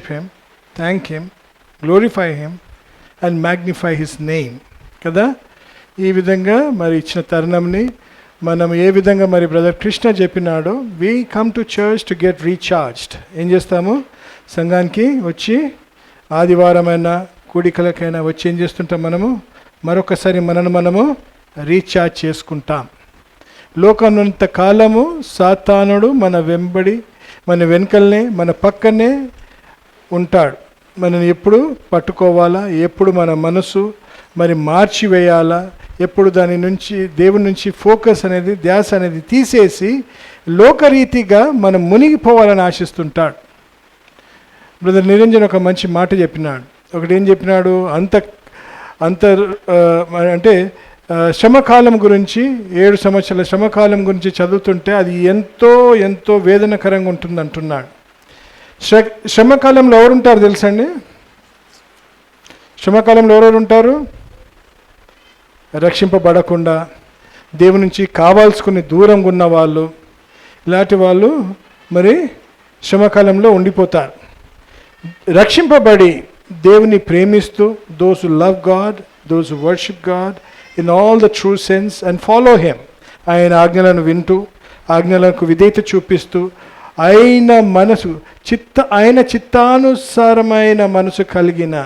Worship him, thank him, glorify him and magnify his name కదా. ఈ విధంగా మరి ఇచ్చిన తరుణంని మనం ఏ విధంగా మరి బ్రదర్ కృష్ణ చెప్పినాడో, we come to church to get recharged. ఏం చేస్తాము, సంఘానికి వచ్చి ఆదివారమైనా కూడికలకైనా వచ్చి ఏం చేస్తుంటాం, మరొకసారి మనము రీఛార్జ్ చేసుకుంటాం. లోకమంత కాలము సాతానుడు మన వెంబడి, మన వెనుకల్నే, మన పక్కనే ఉంటాడు. మనని ఎప్పుడు పట్టుకోవాలా, ఎప్పుడు మన మనసు మరి మార్చివేయాలా, ఎప్పుడు దాని నుంచి దేవుని నుంచి ఫోకస్ అనేది, ధ్యాస అనేది తీసేసి లోకరీతిగా మనం మునిగిపోవాలని ఆశిస్తుంటాడు. బ్రదర్ నిరంజన్ ఒక మంచి మాట చెప్పినాడు. ఒకటి ఏం చెప్పినాడు, అంటే శ్రమకాలం గురించి, 7 సంవత్సరాల శ్రమకాలం గురించి చదువుతుంటే అది ఎంతో ఎంతో వేదనకరంగా ఉంటుంది అంటున్నాడు. శ్రమకాలంలో ఎవరుంటారు తెలుసండి? శ్రమకాలంలో ఎవరెవరు ఉంటారు? రక్షింపబడకుండా దేవుని నుంచి కావాల్సుకుని దూరంగా ఉన్న వాళ్ళు, ఇలాంటి వాళ్ళు మరి శ్రమకాలంలో ఉండిపోతారు. రక్షింపబడి దేవుని ప్రేమిస్తూ, those who love God, those who worship God in all the true sense and follow him, ఆయన ఆజ్ఞలను వింటూ, ఆజ్ఞలకు విధేయత చూపిస్తూ, ఆయన చిత్తానుసారమైన మనసు కలిగిన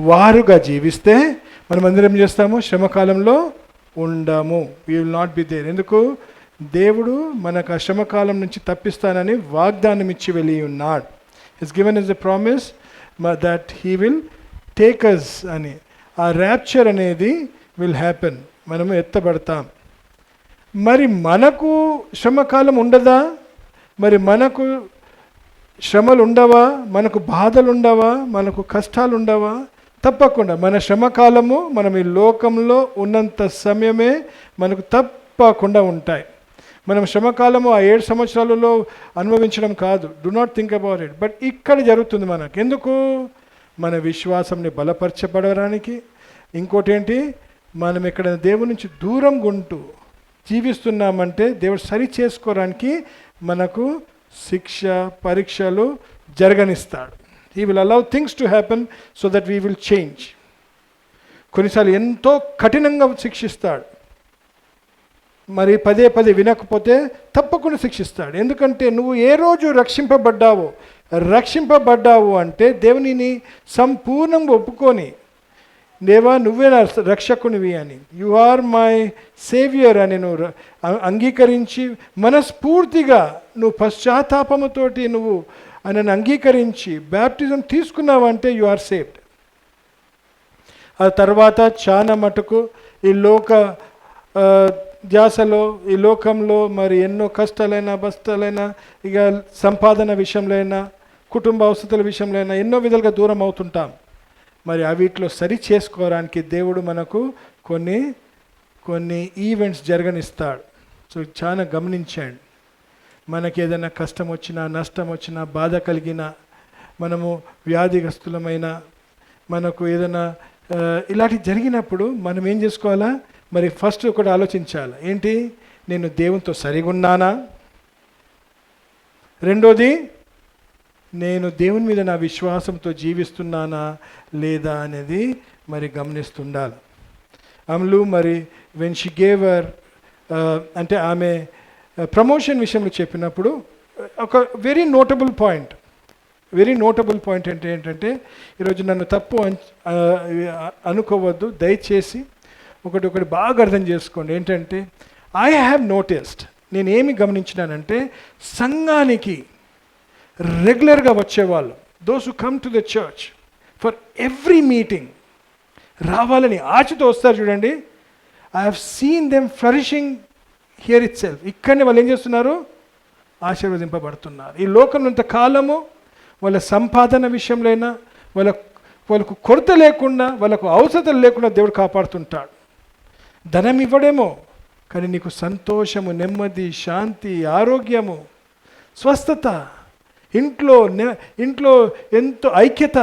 వారుగా జీవిస్తే మనమందరం ఏం చేస్తాము, శ్రమకాలంలో ఉండము. We will not be there. ఎందుకు? దేవుడు మనకు ఆ శ్రమకాలం నుంచి తప్పిస్తానని వాగ్దానం ఇచ్చి వెళ్ళి ఉన్నాడు. His given is the promise that he will take us అని. ఆ ర్యాప్చర్ అనేది విల్ హ్యాపెన్. మనము ఎత్తబడతాం. మరి మనకు శ్రమకాలం ఉండదా? మరి మనకు శ్రమలు ఉండవా? మనకు బాధలు ఉండవా? మనకు కష్టాలు ఉండవా? తప్పకుండా మన శ్రమకాలము మనం ఈ లోకంలో ఉన్నంత సమయమే మనకు తప్పకుండా ఉంటాయి. మనం శ్రమకాలము ఆ 7 సంవత్సరాలలో అనుభవించడం కాదు. Do not think about it. But ఇక్కడ జరుగుతుంది మనకు. ఎందుకు? మన విశ్వాసంని బలపరచబడడానికి. ఇంకోటి ఏంటి, మనం ఇక్కడ దేవుడి నుంచి దూరంగా ఉంటూ జీవిస్తున్నామంటే దేవుడు సరి చేసుకోవడానికి మనకు శిక్ష, పరీక్షలు జరగనిస్తాడు. He will allow things to happen so that we will change. కొన్నిసార్లు ఎంతో కఠినంగా శిక్షిస్తాడు. మరి పదే వినకపోతే తప్పకుండా శిక్షిస్తాడు. ఎందుకంటే నువ్వు ఏ రోజు రక్షింపబడ్డావు అంటే దేవునిని సంపూర్ణంగా ఒప్పుకొని, దేవా నువ్వే నా రక్షకునివి అని, యు ఆర్ మై సేవియర్ అని నువ్వు అంగీకరించి మనస్ఫూర్తిగా నువ్వు పశ్చాత్తాపముతోటి నువ్వు ఆయనను అంగీకరించి బ్యాప్టిజం తీసుకున్నావంటే యు ఆర్ సేవ్డ్. ఆ తర్వాత చాలా మటుకు ఈ లోక ధ్యాసలో, ఈ లోకంలో మరి ఎన్నో కష్టాలైనా బస్తాలైనా, ఇక సంపాదన విషయంలో అయినా, కుటుంబ అవసరాల విషయంలో అయినా ఎన్నో విధాలుగా దూరం అవుతుంటాం. మరి వీటిలో సరి చేసుకోవడానికి దేవుడు మనకు కొన్ని ఈవెంట్స్ జరగనిస్తాడు. సో చాలా గమనించండి. మనకి ఏదైనా కష్టం వచ్చినా, నష్టం వచ్చినా, బాధ కలిగినా, మనము వ్యాధిగ్రస్తులమైన, మనకు ఏదైనా ఇలాంటివి జరిగినప్పుడు మనం ఏం చేసుకోవాలా? మరి ఫస్ట్ ఒకటి ఆలోచించాలి. ఏంటి? నేను దేవునితో సరిగా ఉన్నానా? రెండోది, నేను దేవుని మీద నా విశ్వాసంతో జీవిస్తున్నానా లేదా అనేది మరి గమనిస్తుండాలి. అమలు మరి వెన్ షీ గేవ్ హర్ అంటే ఆమె ప్రమోషన్ విషయంలో చెప్పినప్పుడు ఒక వెరీ నోటబుల్ పాయింట్ ఏంటంటే, ఈరోజు నన్ను తప్పు అనుకోవద్దు, దయచేసి ఒకటి బాగా అర్థం చేసుకోండి. ఏంటంటే, ఐ హ్యావ్ నోటిస్డ్, నేను ఏమి గమనించినానంటే, సంఘానికి రెగ్యులర్గా వచ్చేవాళ్ళు, those who come to the church for every meeting, రావాలని ఆశతో వస్తారు చూడండి. I have seen them flourishing here it self. ఇక్కడనే వాళ్ళు ఏం చేస్తున్నారు? ఆశీర్వదింపబడుతున్నారు. ఈ లోకంలో ఇంతకాలము వాళ్ళ సంపాదన విషయంలో అయినా, వాళ్ళకు కొరత లేకుండా, వాళ్ళకు అవసరం లేకుండా దేవుడు కాపాడుతుంటాడు. ధనం ఇవ్వడేమో, కానీ నీకు సంతోషము, నెమ్మది, శాంతి, ఆరోగ్యము, స్వస్థత, ఇంట్లో ఎంతో ఐక్యత.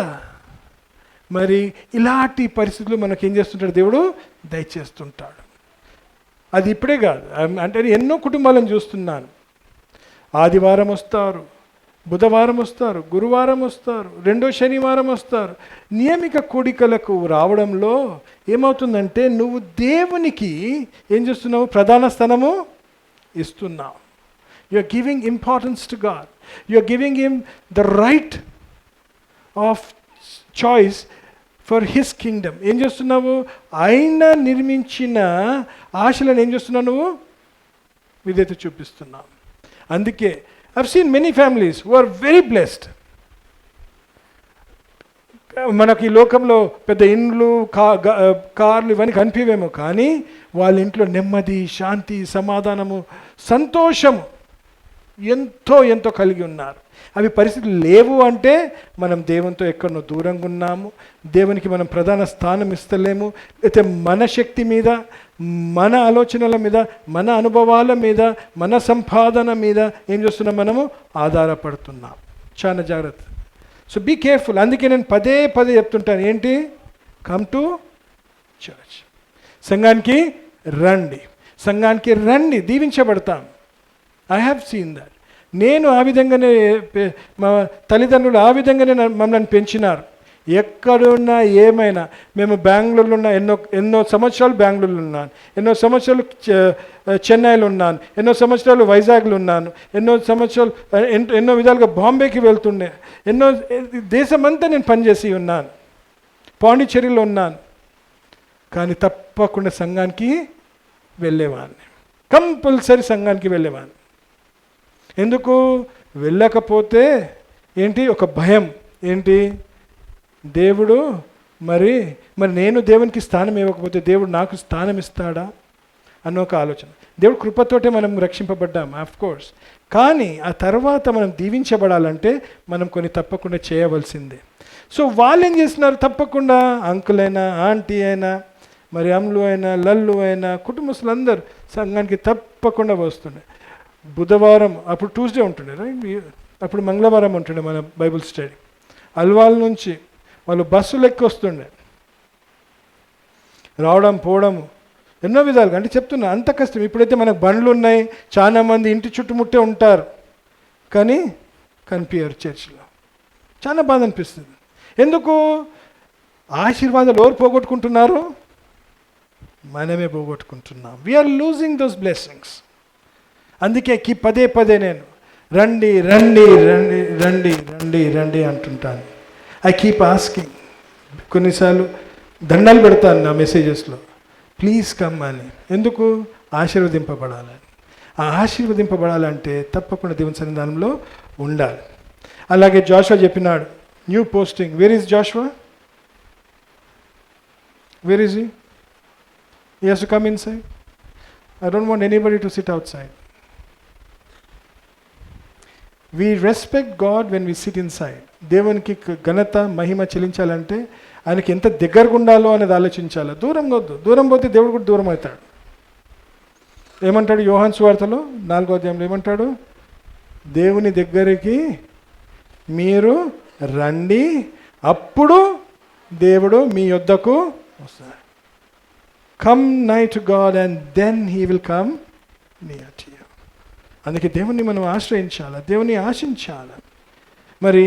మరి ఇలాంటి పరిస్థితులు మనకు ఏం చేస్తుంటాడు? దేవుడు దయచేస్తుంటాడు. అది ఇప్పుడే కాదు, అంటే ఎన్నో కుటుంబాలను చూస్తున్నాను. ఆదివారం వస్తారు, బుధవారం వస్తారు, గురువారం వస్తారు, రెండో శనివారం వస్తారు. నియమిక కూడికలకు రావడంలో ఏమవుతుందంటే నువ్వు దేవునికి ఏం చేస్తున్నావు? ప్రధాన స్థానము ఇస్తున్నావు. You are giving importance to God. You are giving him the right of choice for his kingdom. ఏం చేస్తున్నావు? ఆయన నిర్మించిన ఆశలను ఏం చేస్తున్నావు? నువ్వు విధేయత చూపిస్తున్నావు. అందుకే I've seen many families who are very blessed. మనకి ఈ లోకంలో పెద్ద ఇండ్లు, కార్లు ఇవన్నీ కనిపివేమో, కానీ వాళ్ళ ఇంట్లో నెమ్మది, శాంతి, సమాధానము, సంతోషము ఎంతో ఎంతో కలిగి ఉన్నారు. అవి పరిస్థితులు లేవు అంటే మనం దేవునితో ఎక్కడో దూరంగా ఉన్నాము, దేవునికి మనం ప్రధాన స్థానం ఇస్తలేము, అయితే మన శక్తి మీద, మన ఆలోచనల మీద, మన అనుభవాల మీద, మన సంపాదన మీద ఏం చేస్తున్నాం? మనము ఆధారపడుతున్నాం. చాలా జాగ్రత్త. So be careful. అందుకే నేను పదే పదే చెప్తుంటాను, ఏంటి? Come to church. సంఘానికి రండి, సంఘానికి రండి, దీవించబడతాం. I have seen that. నేను ఆ విధంగానే, మా తల్లిదండ్రులు ఆ విధంగానే మమ్మల్ని పెంచినారు. ఎక్కడున్నా ఏమైనా, మేము బెంగళూరులో ఉన్న ఎన్నో సంవత్సరాలు బెంగళూరులో ఉన్నాను, ఎన్నో సంవత్సరాలు చెన్నైలో ఉన్నాను, ఎన్నో సంవత్సరాలు వైజాగ్లో ఉన్నాను, ఎన్నో సంవత్సరాలు ఎన్నో విధాలుగా బాంబేకి వెళ్తుండే, ఎన్నో దేశమంతా నేను పనిచేసి ఉన్నాను, పాండిచ్చేరిలో ఉన్నాను. కానీ తప్పకుండా సంఘానికి వెళ్ళేవాడిని, కంపల్సరీ సంఘానికి వెళ్ళేవాడిని. ఎందుకు వెళ్ళకపోతే ఏంటి? ఒక భయం. ఏంటి? దేవుడు మరి నేను దేవునికి స్థానం ఇవ్వకపోతే దేవుడు నాకు స్థానం ఇస్తాడా అన్న ఒక ఆలోచన. దేవుడు కృపతోటే మనం రక్షింపబడ్డాం, ఆఫ్ కోర్స్. కానీ ఆ తర్వాత మనం దీవించబడాలంటే మనం కొన్ని తప్పకుండా చేయవలసిందే. సో వాళ్ళు ఏం చేస్తున్నారు? తప్పకుండా అంకుల్ అయినా, ఆంటీ అయినా, మరి అమ్ములు అయినా, లల్లు అయినా, కుటుంబస్తులందరూ సంఘానికి తప్పకుండా వస్తుండే. బుధవారం అప్పుడు ట్యూస్డే ఉంటుండే, రైట్? అప్పుడు మంగళవారం ఉంటుండే మన బైబిల్ స్టడీ. అల్వాల్ నుంచి వాళ్ళు బస్సులు ఎక్కి వస్తుండే, రావడం పోవడము ఎన్నో విధాలుగా. అంటే చెప్తున్నా, అంత కష్టం. ఇప్పుడైతే మనకు బండ్లు ఉన్నాయి, చాలామంది ఇంటి చుట్టుముట్టే ఉంటారు, కానీ కనిపించారు చర్చిలో. చాలా బాధ అనిపిస్తుంది. ఎందుకు? ఆశీర్వాదాలు ఎవరు పోగొట్టుకుంటున్నారు? మనమే పోగొట్టుకుంటున్నాం. We are losing those blessings. అందుకే పదే పదే నేను రండి రండి రండి రండి రండి రండి అంటుంటాను. I keep asking. కొన్నిసార్లు దండాలు పెడతాను నా మెసేజెస్లో, ప్లీజ్ కమ్ అని. ఎందుకు? ఆశీర్వదింపబడాలని. ఆ ఆశీర్వదింపబడాలంటే తప్పకుండా దేవుని సన్నిధానంలో ఉండాలి. అలాగే జాషువా చెప్పినాడు, new posting. Where is Joshua? Where is he? He has to come inside. I don't want anybody to sit outside. We respect God when we sit inside. దేవునికి ఘనత, మహిమ చెల్లించాలంటే ఆయనకి ఎంత దగ్గరగా ఉండాలో అనేది ఆలోచించాలి. దూరంగా వద్దు. దూరం పోతే దేవుడు కూడా దూరం అవుతాడు. ఏమంటాడు యోహాను సువార్తలో 4వ అధ్యాయంలో? ఏమంటాడు? దేవుని దగ్గరికి మీరు రండి, అప్పుడు దేవుడు మీ యొద్దకు వస్తాడు. Come nigh to God and then he will come near to you. అందుకే దేవుణ్ణి మనం ఆశ్రయించాలి, దేవుని ఆశించాలి. మరి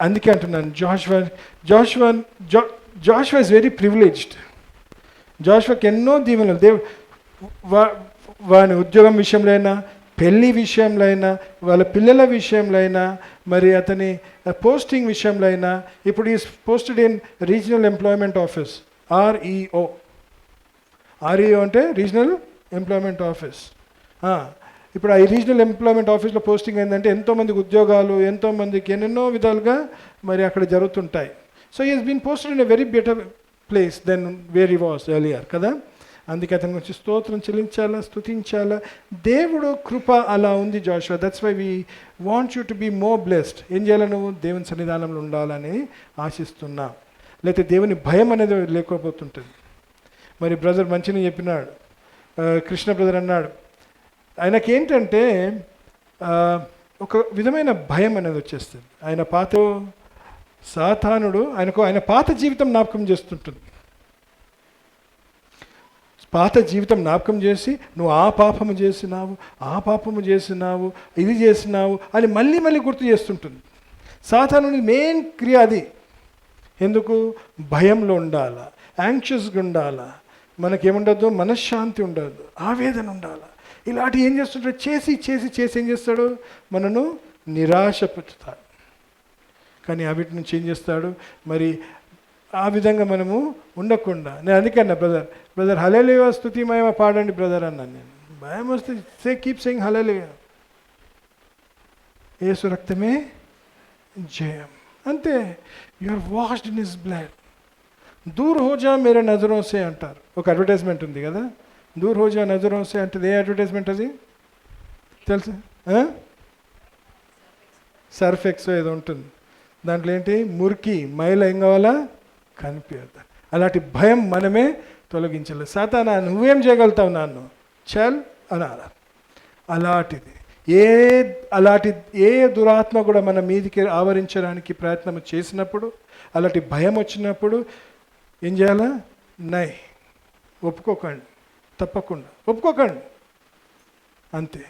అందుకే అంటున్నాను, జాషువా ఇస్ వెరీ ప్రివిలేజ్డ్. జాషువాకి ఎన్నో దీవెనలు వాని ఉద్యోగం విషయంలో అయినా, పెళ్లి విషయంలో అయినా, వాళ్ళ పిల్లల విషయంలో అయినా, మరి అతని పోస్టింగ్ విషయంలో అయినా. ఇప్పుడు is posted in regional employment office, REO. REO అంటే రీజనల్ ఎంప్లాయ్మెంట్ ఆఫీస్. ఇప్పుడు ఆ రీజనల్ ఎంప్లాయ్మెంట్ ఆఫీస్లో పోస్టింగ్ ఏంటంటే ఎంతోమందికి ఉద్యోగాలు, ఎంతోమందికి ఎన్నెన్నో విధాలుగా మరి అక్కడ జరుగుతుంటాయి. So he has been posted in a very better place then where he was earlier కదా. అందుకే అతని గురించి స్తోత్రం చెల్లించాలా, స్తుతించాలా. దేవుడు కృప అలా ఉంది Joshua. That's why we want you to be more blessed. ఏం చేయాలి? నువ్వు దేవుని సన్నిధానంలో ఉండాలని ఆశిస్తున్నా. లేకపోతే దేవుని భయం అనేది లేకపోతుంటుంది. మరి బ్రదర్ మంచిగా చెప్పినాడు, కృష్ణ బ్రదర్ అన్నాడు, ఆయనకేంటంటే ఒక విధమైన భయం అనేది వచ్చేస్తుంది. ఆయన సాతానుడు ఆయన పాత జీవితం జ్ఞాపకం చేస్తుంటుంది. పాత జీవితం జ్ఞాపకం చేసి నువ్వు ఆ పాపము చేసినావు, ఆ పాపము చేసినావు, ఇది చేసినావు అని మళ్ళీ మళ్ళీ గుర్తు చేస్తుంటుంది. సాతానుని మెయిన్ క్రియ అది. ఎందుకు? భయంలో ఉండాలా, యాంగ్షియస్గా ఉండాలా, మనకేముండదు, మనశ్శాంతి ఉండదు, ఆవేదన ఉండాలి. ఇలాంటి ఏం చేస్తుంటాడు? చేసి చేసి చేసి ఏం చేస్తాడు? మనను నిరాశపరుస్తాడు. కానీ వీటి నుంచి ఏం చేస్తాడు? మరి ఆ విధంగా మనము ఉండకుండా, నేను అందుకన్నా బ్రదర్ హల్లెలూయా స్తుతిమయ పాడండి బ్రదర్ అన్నాను. నేను భయం వస్తే కీప్ సేయింగ్ హల్లెలూయా, యేసు రక్తమే జయం. అంతే. You are washed in his blood. దూర్ హోజా మేరే నజరోं से అంటారు. ఒక అడ్వర్టైజ్మెంట్ ఉంది కదా, దూర్ హోజా నజరోं से అంటే ఏ అడ్వర్టైజ్మెంట్ అది తెలుసా? సర్ఫ్ ఎక్స్ ఏదో ఉంటుంది. దాంట్లో ఏంటి? మురికి మైల ఏం కావాలా? కనిపించదు. అలాంటి భయం మనమే తొలగించాలి. సాతానా నువ్వేం చేయగలుగుతావు నన్ను చల్ అనాలి. అలాంటి ఏ దురాత్మ కూడా మన మీదికి ఆవరించడానికి ప్రయత్నం చేసినప్పుడు, అలాంటి భయం వచ్చినప్పుడు ఏం చేయాలా? ఒప్పుకోకండి, తప్పకుండా ఒప్పుకోకండి. అంతే.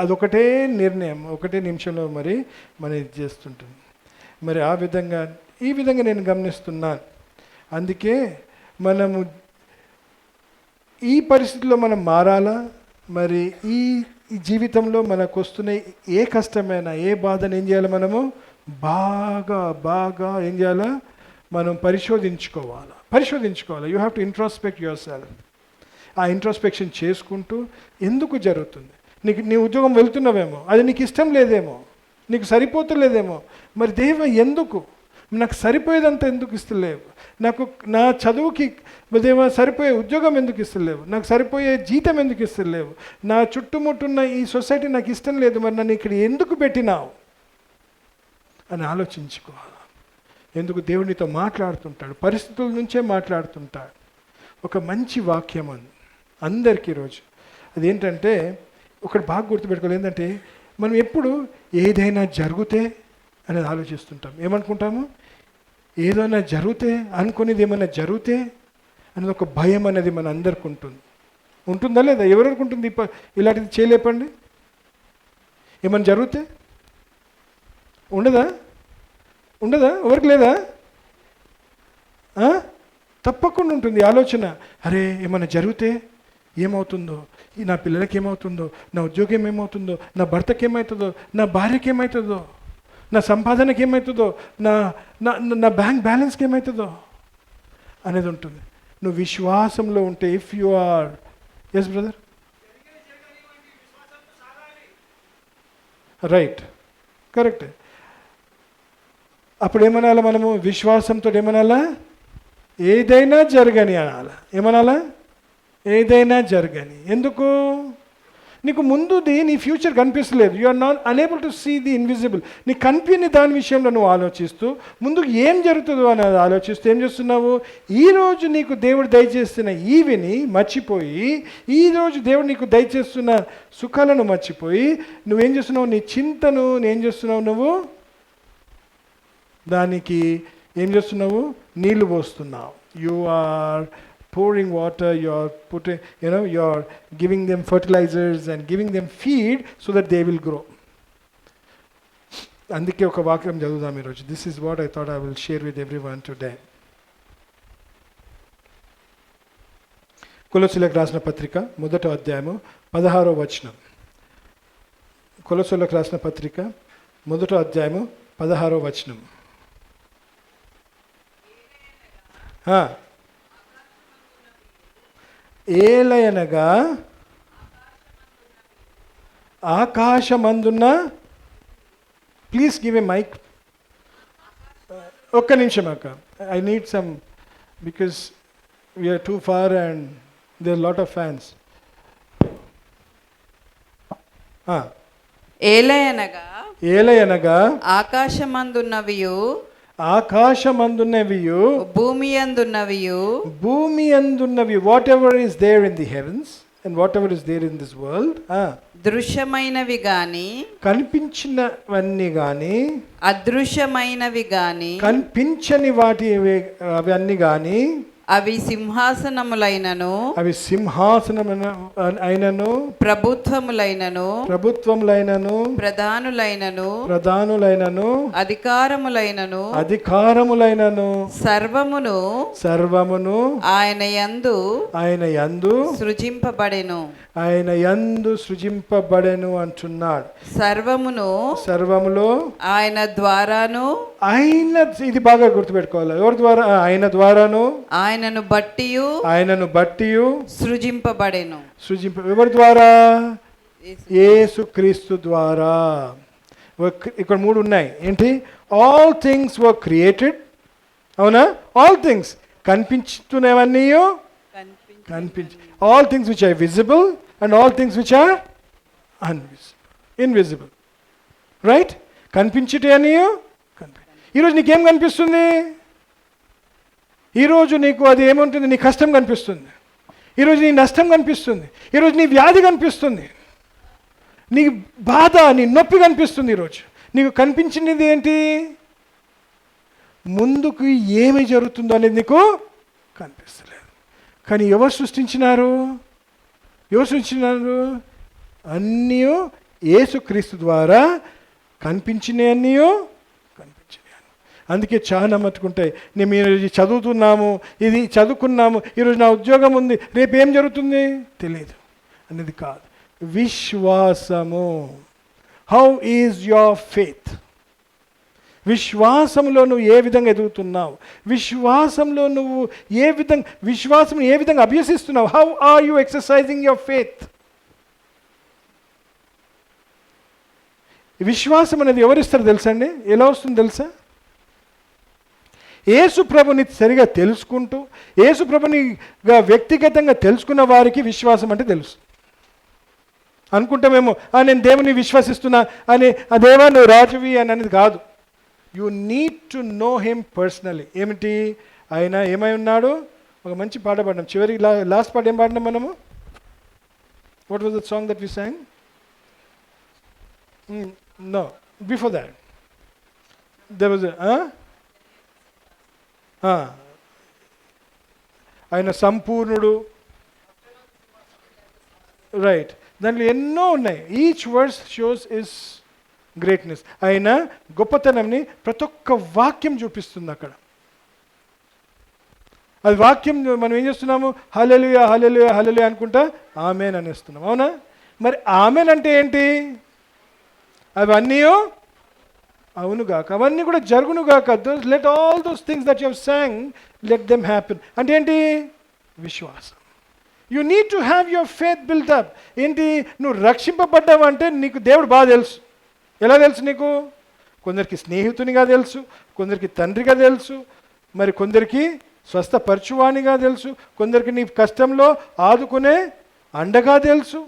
అదొకటే నిర్ణయం, ఒకటే నిమిషంలో మరి మనం ఇది చేస్తుంటుంది. మరి ఈ విధంగా నేను గమనిస్తున్నాను. అందుకే మనము ఈ పరిస్థితిలో మనం మారాలా. మరి ఈ జీవితంలో మనకు వస్తున్న ఏ కష్టమైనా, ఏ బాధను ఏం చేయాలి? మనము బాగా ఏం చేయాలా? మనం పరిశోధించుకోవాలి. You have to introspect yourself. ఆ ఇంట్రోస్పెక్షన్ చేసుకుంటూ ఎందుకు జరుగుతుంది? నీ ఉద్యోగం వెళ్తున్నావేమో, అది నీకు ఇష్టం లేదేమో, నీకు సరిపోతలేదేమో. మరి దేవ ఎందుకు నాకు సరిపోయేదంతా ఎందుకు ఇస్తలేవు? నా చదువుకి దేవ సరిపోయే ఉద్యోగం ఎందుకు ఇస్తలేవు? నాకు సరిపోయే జీతం ఎందుకు ఇస్తలేవు? నా చుట్టుముట్టున్న ఈ సొసైటీ నాకు ఇష్టం లేదు, మరి నన్ను ఇక్కడ ఎందుకు పెట్టినావు అని ఆలోచించుకోవాలి. ఎందుకు? దేవునితో మాట్లాడుతుంటాడు, పరిస్థితుల నుంచే మాట్లాడుతుంటాడు. ఒక మంచి వాక్యం అందరికీ రోజు అదేంటంటే, ఒకటి బాగా గుర్తుపెట్టుకోవాలి. ఏంటంటే, మనం ఎప్పుడు ఏదైనా జరిగితే అనేది ఆలోచిస్తుంటాం. ఏమనుకుంటాము? ఏదైనా జరిగితే, అనుకునేది ఏమైనా జరిగితే అనేది ఒక భయం అనేది మన అందరికి ఉంటుందా లేదా? ఎవరెవరికి ఉంటుంది? ఇలాంటిది చేయలేపండి. ఏమైనా జరిగితే ఉండదా? ఎవరికి లేదా? తప్పకుండా ఉంటుంది ఆలోచన. అరే ఏమైనా జరిగితే ఏమవుతుందో, నా పిల్లలకి ఏమవుతుందో, నా ఉద్యోగం ఏమవుతుందో, నా భర్తకి ఏమవుతుందో, నా భార్యకి ఏమవుతుందో, నా సంపాదనకి ఏమవుతుందో, నా బ్యాంక్ బ్యాలెన్స్కి ఏమవుతుందో అనేది ఉంటుంది. నువ్వు విశ్వాసంలో ఉంటే, if you are yes brother right correct, అప్పుడు ఏమనాలా? మనము విశ్వాసంతో ఏమనాలా? ఏదైనా జరగని అనాలా. ఏమనాలా? ఏదైనా జరగని. ఎందుకు? నీకు ముందుది నీ ఫ్యూచర్ కనిపిస్తలేదు. You are not unable to see the invisible. నీకు కనిపించని దాని విషయంలో నువ్వు ఆలోచిస్తూ, ముందుకు ఏం జరుగుతుందో అనేది ఆలోచిస్తూ ఏం చేస్తున్నావు? ఈరోజు నీకు దేవుడు దయచేస్తున్న ఈవిని మర్చిపోయి, ఈరోజు దేవుడు నీకు దయచేస్తున్న సుఖాలను మర్చిపోయి నువ్వేం చేస్తున్నావు? నీ చింతను ఏం చేస్తున్నావు? నువ్వు దానికి ఏం చేస్తున్నావు? నీళ్లు పోస్తున్నావు. You are pouring water, you're putting, you're giving them fertilizers and giving them feed so that they will grow. అందుకే ఒక వాక్యం చదువుదాం ఈరోజు. This is what I thought I will share with everyone today. కొలొస్సీయులకు రాసిన పత్రిక 1వ అధ్యాయము 16వ వచనం. కొలొస్సీయులకు రాసిన పత్రిక 1వ అధ్యాయము 16వ వచనం. ఏలయనగా ఆకాశమందున్న, ప్లీజ్ గివ్ ఏ మైక్. ఒక్క నిమిషం అక్క, I need some, because we are too far and there lot of fans. ఏలయనగా ఆకాశమందున్నవియు భూమి అందున్నవి, whatever is there in the heavens and whatever is there in this world, దృశ్యమైనవి గాని, కనిపించినవన్నీ గాని, అదృశ్యమైనవి గాని, కనిపించని వాటి అవన్నీ గాని, అవి సింహాసనములైనను అవి సింహాసనమైన అయినను, ప్రభుత్వములైనను ప్రభుత్వములైనను, ప్రధానులైనను అధికారములైనను సర్వమును ఆయన యందు సృజింపబడెను అంటున్నాడు. సర్వములో ఆయన ద్వారాను, ఇది బాగా గుర్తుపెట్టుకోవాలి. ఎవరి ద్వారా? ఆయన ద్వారాను, ఆయనను బట్టియు సృజింపబడెను. ఎవరి ద్వారా? యేసుక్రీస్తు ద్వారా. ఇక్కడ 3 ఉన్నాయి. ఏంటి? All things were created. అవునా? ఆల్ థింగ్స్ కనిపించుతున్నవన్నీ all things which are visible and all things which are invisible. Right? కనిపించేటి అన్నీ. ఈరోజు నీకేం కనిపిస్తుంది? ఈరోజు నీకు అది ఏముంటుంది? నీ కష్టం కనిపిస్తుంది. ఈరోజు నీ నష్టం కనిపిస్తుంది. ఈరోజు నీ వ్యాధి కనిపిస్తుంది. నీ బాధ, నీ నొప్పి కనిపిస్తుంది. ఈరోజు నీకు కనిపించినది ఏంటి? ముందుకు ఏమి జరుగుతుందో అనేది నీకు కనిపిస్తలేదు. కానీ ఎవరు సృష్టించినారు? అన్నీ యేసుక్రీస్తు ద్వారా కనిపించినవి. అన్నీ అందుకే చాలా మట్టుకుంటాయి. మేము ఈరోజు చదువుతున్నాము, ఇది చదువుకున్నాము, ఈరోజు నా ఉద్యోగం ఉంది, రేపు ఏం జరుగుతుంది తెలియదు అనేది కాదు. విశ్వాసము. How is your faith? విశ్వాసంలో నువ్వు ఏ విధంగా ఎదుగుతున్నావు? విశ్వాసంలో నువ్వు విశ్వాసం ఏ విధంగా అభ్యసిస్తున్నావు? How are you exercising your faith? విశ్వాసం అనేది ఎవరిస్తారు తెలుసండి? ఎలా వస్తుంది తెలుసా? యేసు ప్రభుని సరిగా తెలుసుకుంటూ, యేసు ప్రభునిగా వ్యక్తిగతంగా తెలుసుకున్న వారికి విశ్వాసం అంటే తెలుసు. అనుకుంటామేమో, నేను దేవుని విశ్వసిస్తున్నా అని, ఆ దేవా నువ్వు రాజువి అని అనేది కాదు. You need to know him personally. ఏమిటి? ఆయన ఏమై ఉన్నాడు? ఒక మంచి పాట పాడినాం. చివరికి లాస్ట్ పాట ఏం పాడినాం మనము? What was the song that we sang? No, before that there was ఆయన సంపూర్ణుడు. రైట్? దాంట్లో ఎన్నో ఉన్నాయి. Each words shows is greatness. ఆయన గొప్పతనంని ప్రతి ఒక్క వాక్యం చూపిస్తుంది అక్కడ. అది వాక్యం మనం ఏం చేస్తున్నాము? హల్లెలూయా హల్లెలూయా హల్లెలూయా అనుకుంటా ఆమేన్ అనేస్తున్నాం. అవునా? మరి ఆమేన్ అంటే ఏంటి? అవన్నీ అవునుగాక, అవన్నీ కూడా జరుగునుగాక. Let all those things that you have sang, let them happen. అంటే ఏంటి? విశ్వాసం. You need to have your faith built up. ఏంటి? నువ్వు రక్షింపబడ్డావు అంటే నీకు దేవుడు బాగా తెలుసు. ఎలా తెలుసు నీకు? కొందరికి స్నేహితునిగా తెలుసు, కొందరికి తండ్రిగా తెలుసు, మరి కొందరికి స్వస్థపరచువానిగా తెలుసు, కొందరికి నీ కష్టంలో ఆదుకునే అండగా తెలుసు.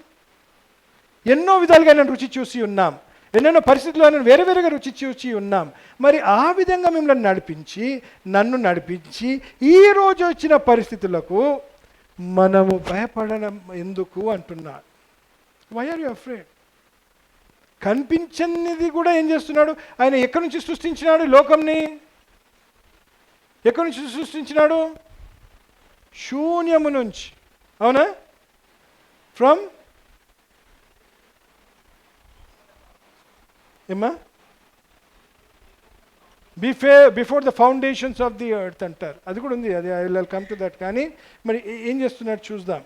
ఎన్నో విధాలుగా నేను రుచి చూసి ఉన్నాం. ఎన్నెన్నో పరిస్థితుల్లో నేను వేరే వేరేగా రుచి చూసి ఉన్నాం. మరి ఆ విధంగా మిమ్మల్ని నన్ను నడిపించి ఈరోజు వచ్చిన పరిస్థితులకు మనము భయపడడం ఎందుకు అంటున్నాడు. Why are you afraid? కనిపించనిది కూడా ఏం చేస్తున్నాడు? ఆయన ఎక్కడి నుంచి సృష్టించినాడు లోకంని? ఎక్కడి నుంచి సృష్టించినాడు? శూన్యము నుంచి. అవునా? ఫ్రమ్ ఏమ్మా? Before the foundations of the earth అంటారు. అది కూడా ఉంది. అది I will come to that. కానీ మరి ఏం చేస్తున్నాడు చూద్దాం.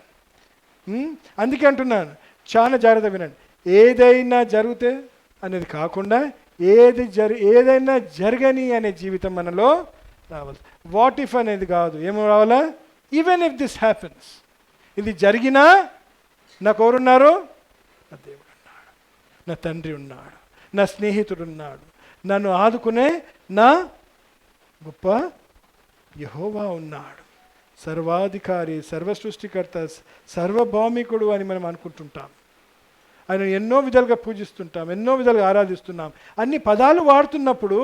అందుకే అంటున్నాను, చాలా జాగ్రత్త వినండి. ఏదైనా జరిగితే అనేది కాకుండా ఏదైనా జరగని అనే జీవితం మనలో రావాలి. వాట్ ఇఫ్ అనేది కాదు. ఏమో రావాలా? ఈవెన్ ఇఫ్ దిస్ హ్యాపెన్స్, ఇది జరిగినా నాకు ఎవరున్నారు? నా దేవుడు ఉన్నాడు, నా తండ్రి ఉన్నాడు, నా స్నేహితుడు ఉన్నాడు, నన్ను ఆదుకునే నా గొప్ప యెహోవా ఉన్నాడు. సర్వాధికారి, సర్వసృష్టికర్త, సర్వభౌమికుడు అని మనం అనుకుంటుంటాం. ఆయన ఎన్నో విధాలుగా పూజిస్తుంటాం, ఎన్నో విధాలుగా ఆరాధిస్తున్నాం. అన్ని పదాలు వాడుతున్నప్పుడు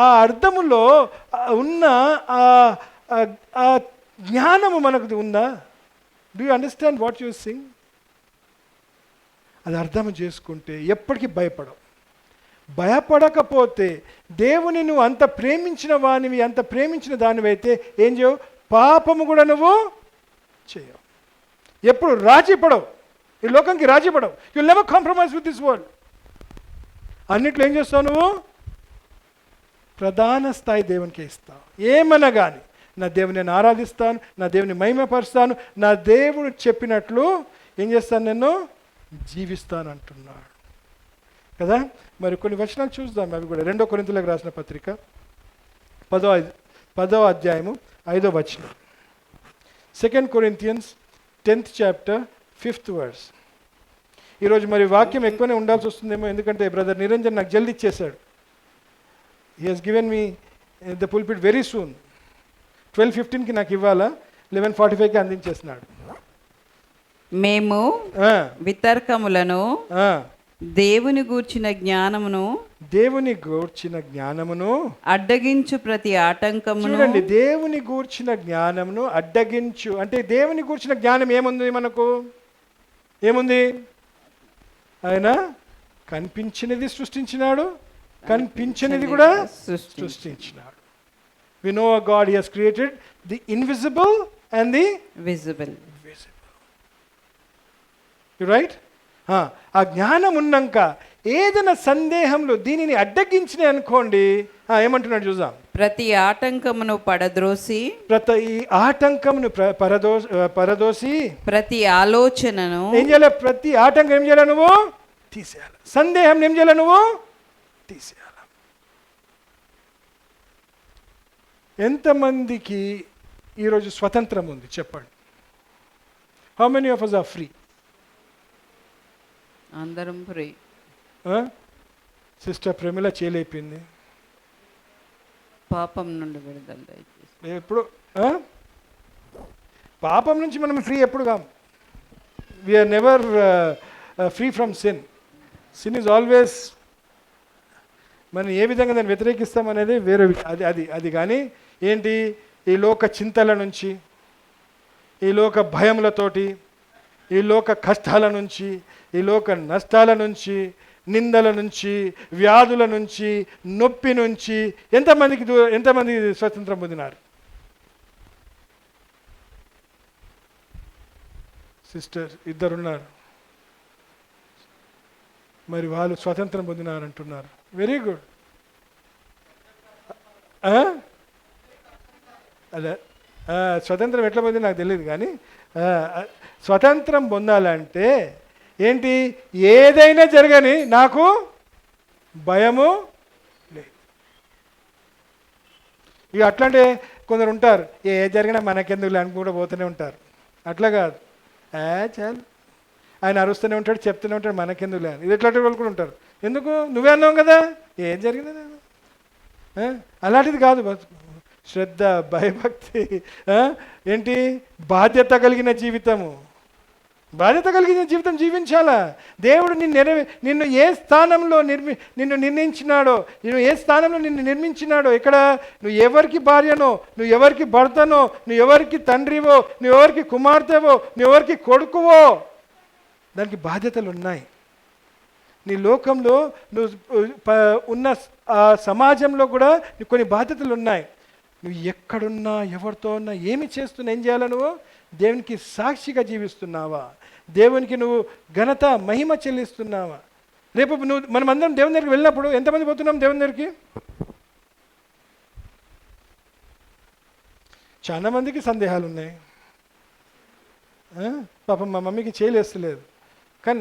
ఆ అర్థములో ఉన్న ఆ జ్ఞానము మనకు ఉందా? Do you understand what you sing? అది అర్థం చేసుకుంటే ఎప్పటికీ భయపడవు. భయపడకపోతే దేవుని నువ్వు అంత ప్రేమించిన వానివి, అంత ప్రేమించిన దానివైతే ఏం చేయవు? పాపము కూడా నువ్వు చేయవు. ఎప్పుడు రాజీ పడవు, ఈ లోకంకి రాజీ పడవు. You will never compromise with this world. అన్నిట్లో ఏం చేస్తావు నువ్వు? ప్రధాన స్థాయి దేవునికి ఇస్తావు. ఏమన్నా కానీ నా దేవుని నేను ఆరాధిస్తాను, నా దేవుని మహిమపరుస్తాను, నా దేవుడు చెప్పినట్లు ఏం చేస్తాను, నేను జీవిస్తాను అంటున్నాడు కదా. మరి కొన్ని వచనాలు చూద్దాం. అవి కూడా 2 కొరింథీయులకు రాసిన పత్రిక 10వ అధ్యాయము 5వ వచనం. 2 Corinthians 10th chapter 5th verse. ఈరోజు మరి వాక్యం ఎక్కువనే ఉండాల్సి వస్తుందేమో, ఎందుకంటే బ్రదర్ నిరంజన్ నాకు జల్దీ ఇచ్చేశాడు. He has given me the pulpit very soon. 12:15కి నాకు ఇవ్వాలా, 11:45కి అందించేస్తున్నాడు. మేము వితర్కములను దేవుని గూర్చిన జ్ఞానమును అడ్డగించు ప్రతి ఆటంకమును. చూడండి, దేవుని గూర్చిన జ్ఞానమును అడ్డగించు అంటే దేవుని గూర్చిన జ్ఞానం ఏముంది మనకు? ఏముంది? ఆయన కనిపించినది సృష్టించినాడు, కనిపించినది కూడా సృష్టించినాడు. We know a God, He has created the invisible and the visible. You right? ఆ జ్ఞానం ఉన్నాక ఏదైనా సందేహంలో దీనిని అడ్డగించిన అనుకోండి, ఏమంటున్నాడు చూద్దాం. ప్రతి ఆటంకమును పడద్రోసి, ప్రతి ఆటంకమును పరదోసి, ప్రతి ఆలోచనను ఏం చేయాలి? ప్రతి ఆటంకం ఏం చేయాలి? నువ్వు తీసేయాలి. సందేహం ఏం చేయాలి? నువ్వు తీసేయాలి. ఎంతమందికి ఈరోజు స్వతంత్రం ఉంది చెప్పండి? How many of us are free? అందరం ఫ్రీ. సిస్టర్ ప్రేమిల చేయలేపింది. పాపం నుండి విడుదల ఎప్పుడు? పాపం నుంచి మనం ఫ్రీ ఎప్పుడు కాం. We are never free from sin. Sin is always, మనం ఏ విధంగా దాన్ని వ్యతిరేకిస్తాం అనేది వేరే. అది కానీ ఏంటి? ఈ లోక చింతల నుంచి, ఈ లోక భయములతోటి, ఈ లోక కష్టాల నుంచి, ఈ లోక నష్టాల నుంచి, నిందల నుంచి, వ్యాధుల నుంచి, నొప్పి నుంచి ఎంతమంది స్వతంత్రం పొందినారు? సిస్టర్ ఇద్దరున్నారు, మరి వాళ్ళు స్వతంత్రం పొందినారంటున్నారు. Very good. అదే స్వతంత్రం ఎట్లా పొంది నాకు తెలియదు, కానీ స్వతంత్రం పొందాలంటే ఏంటి? ఏదైనా జరగని నాకు భయము లేదు. ఇక అట్లాంటి కొందరు ఉంటారు, ఏ జరిగినా మనకెందుకు అని కూడా పోతూనే ఉంటారు. అట్లా కాదు, చాలు ఆయన అరుస్తూనే ఉంటాడు, చెప్తూనే ఉంటాడు, మనకెందుకు లేదు. ఇది ఎట్లాంటి వాళ్ళు కూడా ఉంటారు. ఎందుకు? నువ్వే అన్నావు కదా, ఏం జరిగింది అలాంటిది కాదు. శ్రద్ధ, భయభక్తి, ఏంటి? బాధ్యత కలిగిన జీవితము. బాధ్యత కలిగిన జీవితం జీవించాలా? దేవుడు నిన్ను ఏ స్థానంలో నిన్ను నిర్ణయించినాడో, నువ్వు ఏ స్థానంలో నిన్ను నిర్మించినాడో, ఇక్కడ నువ్వు ఎవరికి భార్యనో, నువ్వు ఎవరికి భర్తనో, నువ్వు ఎవరికి తండ్రివో, నువ్వు ఎవరికి కుమార్తెవో, నువ్వు ఎవరికి కొడుకువో, దానికి బాధ్యతలు ఉన్నాయి. నీ లోకంలో నువ్వు ఉన్న ఆ సమాజంలో కూడా నీకు కొన్ని బాధ్యతలు ఉన్నాయి. నువ్వు ఎక్కడున్నా, ఎవరితో ఉన్నా, ఏమి చేస్తున్నా, ఏం చేయాలా? నువ్వు దేవునికి సాక్షిగా జీవిస్తున్నావా? దేవునికి నువ్వు ఘనత, మహిమ చెల్లిస్తున్నావా? రేపు మనమందరం దేవుని దగ్గరికి వెళ్ళినప్పుడు ఎంతమంది పోతున్నాం దేవుని దగ్గరికి? చాలా మందికి సందేహాలు ఉన్నాయి. పాపం మా మమ్మీకి చేయలేస్తలేదు, కానీ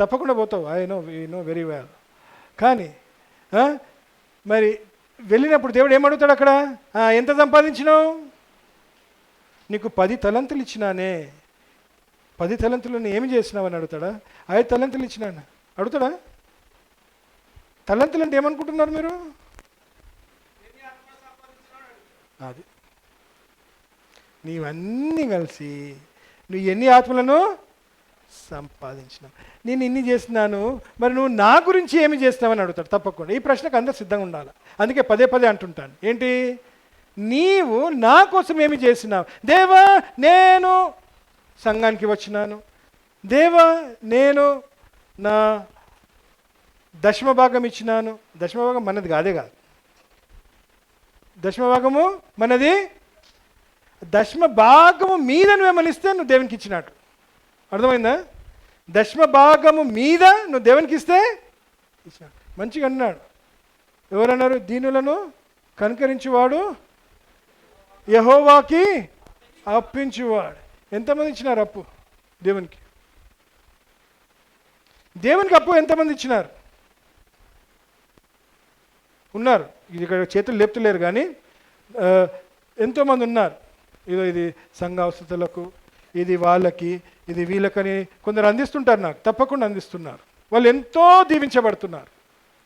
తప్పకుండా పోతావు. I know very well. కానీ మరి వెళ్ళినప్పుడు దేవుడు ఏమడుగుతాడు అక్కడ? ఎంత సంపాదించినావు? నీకు 10 తలంతులు ఇచ్చినానే, 10 తలంతులను ఏమి చేసినావు అని అడుగుతాడా? 5 తలంతులు ఇచ్చినాను అడుగుతాడా? తలంతులు అంటే ఏమనుకుంటున్నారు మీరు? అది నీవన్నీ కలిసి నువ్వు ఎన్ని ఆత్మలను సంపాదించినావు? నేను ఇన్ని చేస్తున్నాను, మరి నువ్వు నా గురించి ఏమి చేస్తున్నావని అడుగుతాడు తప్పకుండా. ఈ ప్రశ్నకు అందరు సిద్ధంగా ఉండాలి. అందుకే పదే అంటుంటాను, ఏంటి? నీవు నా కోసం ఏమి చేసినావు? దేవా, నేను సంఘానికి వచ్చినాను. దేవా, నేను నా దశమభాగం ఇచ్చినాను. దశమభాగం మనది కాదే కాదు, దశమభాగము మనది. దశమ భాగము మీద నువ్వేమని ఇస్తే నువ్వు దేవునికి ఇచ్చినట్టు. అర్థమైందా? దశమ భాగము మీద నువ్వు దేవునికి ఇస్తే ఇచ్చినాడు. మంచిగా అన్నాడు. ఎవరన్నారు? దీనులను కనుకరించువాడు యెహోవాకి అప్పించువాడు. ఎంతమంది ఇచ్చినారు అప్పు దేవునికి? దేవునికి అప్పు ఎంతమంది ఇచ్చినారు? ఉన్నారు. ఇది ఇక్కడ చేతులు లేపుతలేరు కానీ ఎంతోమంది ఉన్నారు. ఇది సంఘ అవసరాలకు, ఇది వాళ్ళకి, ఇది వీళ్ళకని కొందరు అందిస్తుంటారు. నాకు తప్పకుండా అందిస్తున్నారు. వాళ్ళు ఎంతో దీవించబడుతున్నారు.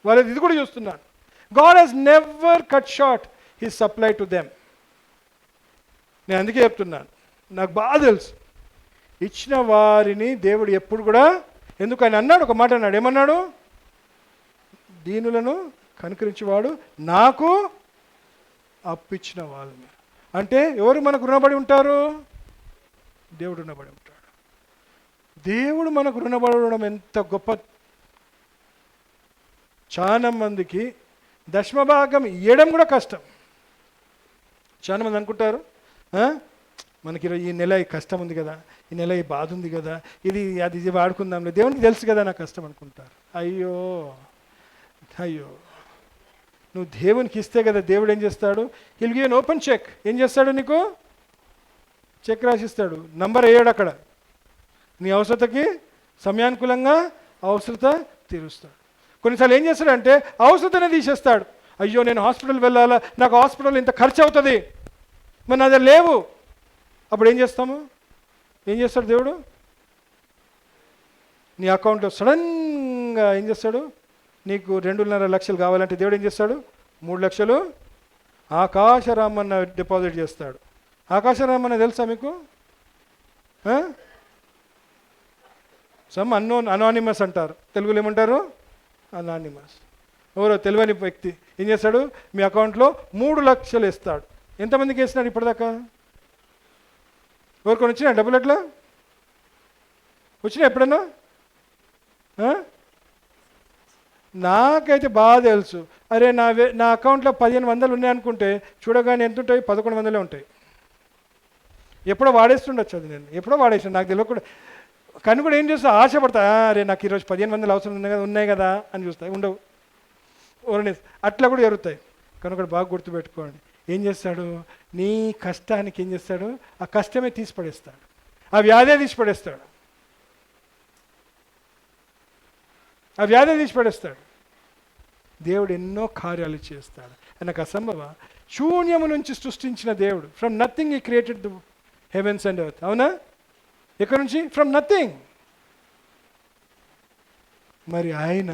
వాళ్ళు ఇది కూడా చూస్తున్నారు. God has never cut short his supply to them. నేను అందుకే చెప్తున్నాను, నాకు బాగా తెలుసు. ఇచ్చిన వారిని దేవుడు ఎప్పుడు కూడా, ఎందుకు ఆయన అన్నాడు, ఒక మాట అన్నాడు. ఏమన్నాడు? దీనులను కనుకరించేవాడు నాకు అప్పిచ్చిన వాళ్ళని. అంటే ఎవరు మనకు రుణపడి ఉంటారు? దేవుడు రుణపడి ఉంటాడు. దేవుడు మనకు రుణపడడం ఎంత గొప్ప. చాలా మందికి దశమ భాగం ఇవ్వడం కూడా కష్టం. చాలా మంది అనుకుంటారు, మనకి ఈ నెల ఈ కష్టం ఉంది కదా, ఈ నెల ఈ బాధ ఉంది కదా, ఇది వాడుకుందాంలే, దేవునికి తెలుసు కదా నా కష్టం అనుకుంటారు. అయ్యో అయ్యో, నువ్వు దేవునికి ఇస్తే కదా దేవుడు ఏం చేస్తాడు? Heal give an open check. ఏం చేస్తాడు? నీకు చెక్ రాసిస్తాడు. నంబర్ వేయడు అక్కడ. నీ అవసరతకి సమయానుకూలంగా అవసరత తీరుస్తాడు. కొన్నిసార్లు ఏం చేస్తాడంటే అవసరతనే తీసేస్తాడు. అయ్యో నేను హాస్పిటల్ వెళ్ళాలా, నాకు హాస్పిటల్ ఇంత ఖర్చు అవుతుంది, మరి నా దగ్గర లేవు. అప్పుడు ఏం చేస్తాము? ఏం చేస్తాడు దేవుడు? నీ అకౌంట్లో సడన్గా ఏం చేస్తాడు? నీకు 2.5 లక్షలు కావాలంటే దేవుడు ఏం చేస్తాడు? 3 లక్షలు ఆకాశరామన్న డిపాజిట్ చేస్తాడు. ఆకాశరామన్న తెలుసా మీకు? సమ్ అన్నోన్, అనానిమస్ అంటారు. తెలుగులో ఏమంటారు? అనానిమస్. ఎవరో తెలియని వ్యక్తి ఏం చేస్తాడు? మీ అకౌంట్లో 3 లక్షలు వేస్తాడు. ఎంతమందికి వేసినాడు ఇప్పటిదాకా? ఎవరికొని వచ్చినా డబ్బులు? ఎట్లా వచ్చినా? ఎప్పుడన్నా? నాకైతే బాగా తెలుసు. అరే నా అకౌంట్లో 1500 ఉన్నాయనుకుంటే చూడగానే ఎంత ఉంటాయి? 1100 ఉంటాయి. ఎప్పుడో వాడేస్తుండొచ్చు అది. నేను ఎప్పుడో వాడేసాను, నాకు తెలియకుండా. కానీ కూడా ఏం చేస్తా? ఆశపడతా, అరే నాకు ఈరోజు 1500 అవసరం ఉన్నాయి కదా అని చూస్తాయి. ఉండవు. అట్లా కూడా జరుగుతాయి. కనుక బాగా గుర్తుపెట్టుకోండి. ఏం చేస్తాడు? నీ కష్టానికి ఏం చేస్తాడు? ఆ కష్టమే తీసిపడేస్తాడు, ఆ వ్యాధే తీసిపడేస్తాడు, ఆ వ్యాధి తీసిపడేస్తాడు. దేవుడు ఎన్నో కార్యాలు చేస్తాడు. ఆయనకు అసంభవ శూన్యము నుంచి సృష్టించిన దేవుడు. From nothing he created the heavens and earth. అవునా? ఎక్కడి నుంచి? From nothing. మరి ఆయన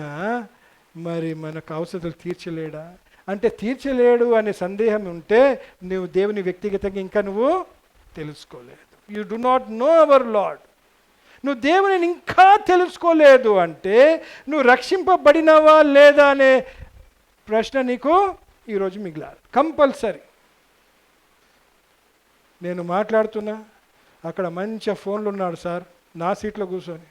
మనకు అవసరాలు తీర్చలేడా? అంటే తీర్చలేడు అనే సందేహం ఉంటే నువ్వు దేవుని వ్యక్తిగతంగా ఇంకా నువ్వు తెలుసుకోలేదు. You do not know our lord. నువ్వు దేవుని ఇంకా తెలుసుకోలేదు అంటే నువ్వు రక్షింపబడినవా లేదా అనే ప్రశ్న నీకు ఈరోజు మిగిలాలి. కంపల్సరీ. నేను మాట్లాడుతున్నా, అక్కడ మంచిగా ఫోన్లు ఉన్నాడు సార్ నా సీట్లో కూర్చొని.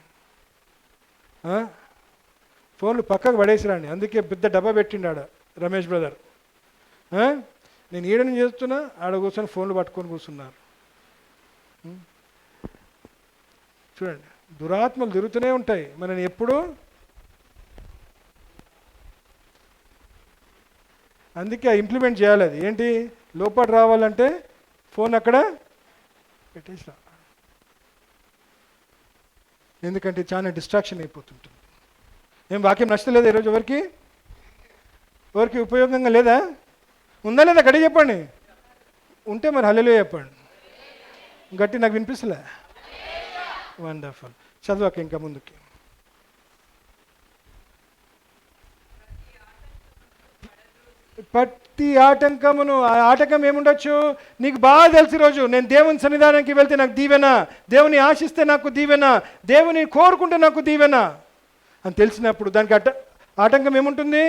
ఫోన్లు పక్కకు పడేసిరండి. అందుకే పెద్ద డబ్బా పెట్టిండాడు రమేష్ బ్రదర్. నేను ఈడని చేస్తున్నా, ఆడ కూర్చొని ఫోన్లు పట్టుకొని కూర్చున్నారు. చూడండి, దురాత్మలు తిరుగుతూనే ఉంటాయి మనని ఎప్పుడు. అందుకే ఇంప్లిమెంట్ చేయాలి. అది ఏంటి? లోపల రావాలంటే ఫోన్ అక్కడ పెట్టేసి, ఎందుకంటే చాలా డిస్ట్రాక్షన్ అయిపోతుంటుంది. ఏం వాక్యం నచ్చలేదు ఈరోజు? ఎవరికి ఉపయోగంగా లేదా? ఉందా లేదా? గట్టి చెప్పండి. ఉంటే మరి హల్లెలూయా చెప్పండి. గట్టి నాకు వినిపిస్తలే. వండర్ఫుల్. చదవక ఇంకా ముందుకి. ప్రతి ఆటంకమును, ఆ ఆటంకం ఏముండొచ్చు? నీకు బాగా తెలిసి రోజు నేను దేవుని సన్నిధానానికి వెళ్తే నాకు దీవెన, దేవుని ఆశిస్తే నాకు దీవెన, దేవుని కోరుకుంటే నాకు దీవెన అని తెలిసినప్పుడు దానికి ఆటంకం ఏముంటుంది?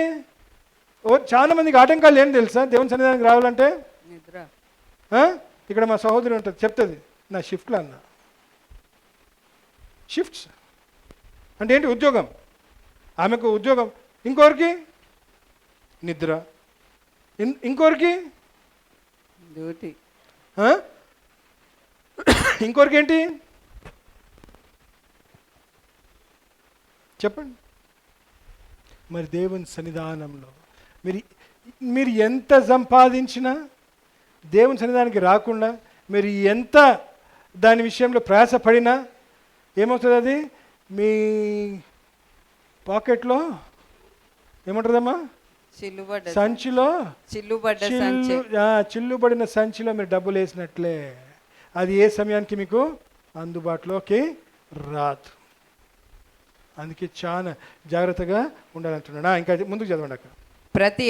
చాలా మందికి ఆటంకాలు ఏం తెలుసా? దేవుని సన్నిధానానికి రావాలంటే ఇక్కడ మా సహోదరి ఉంటుంది, చెప్తుంది, నా షిఫ్ట్లో అన్న. షిఫ్ట్స్ అంటే ఏంటి? ఉద్యోగం. ఆమెకు ఉద్యోగం, ఇంకోరికి నిద్ర, ఇంకోరికి డ్యూటీ, ఇంకొకరికి ఏంటి చెప్పండి. మరి దేవుని సన్నిధానంలో మీరు ఎంత సంపాదించినా దేవుని సన్నిధానానికి రాకుండా మీరు ఎంత దాని విషయంలో ప్రయాసపడినా ఏమవుతుంది? అది మీ పాకెట్లో ఏమంటుందమ్మా, సంచిలో చిల్లుబడిన సంచిలో మీరు డబ్బులు వేసినట్లే. అది ఏ సమయానికి మీకు అందుబాటులోకి రాదు. అందుకే చాలా జాగ్రత్తగా ఉండాలంటున్నాడు. ఇంకా ముందుకు చదవండి అక్క. ప్రతి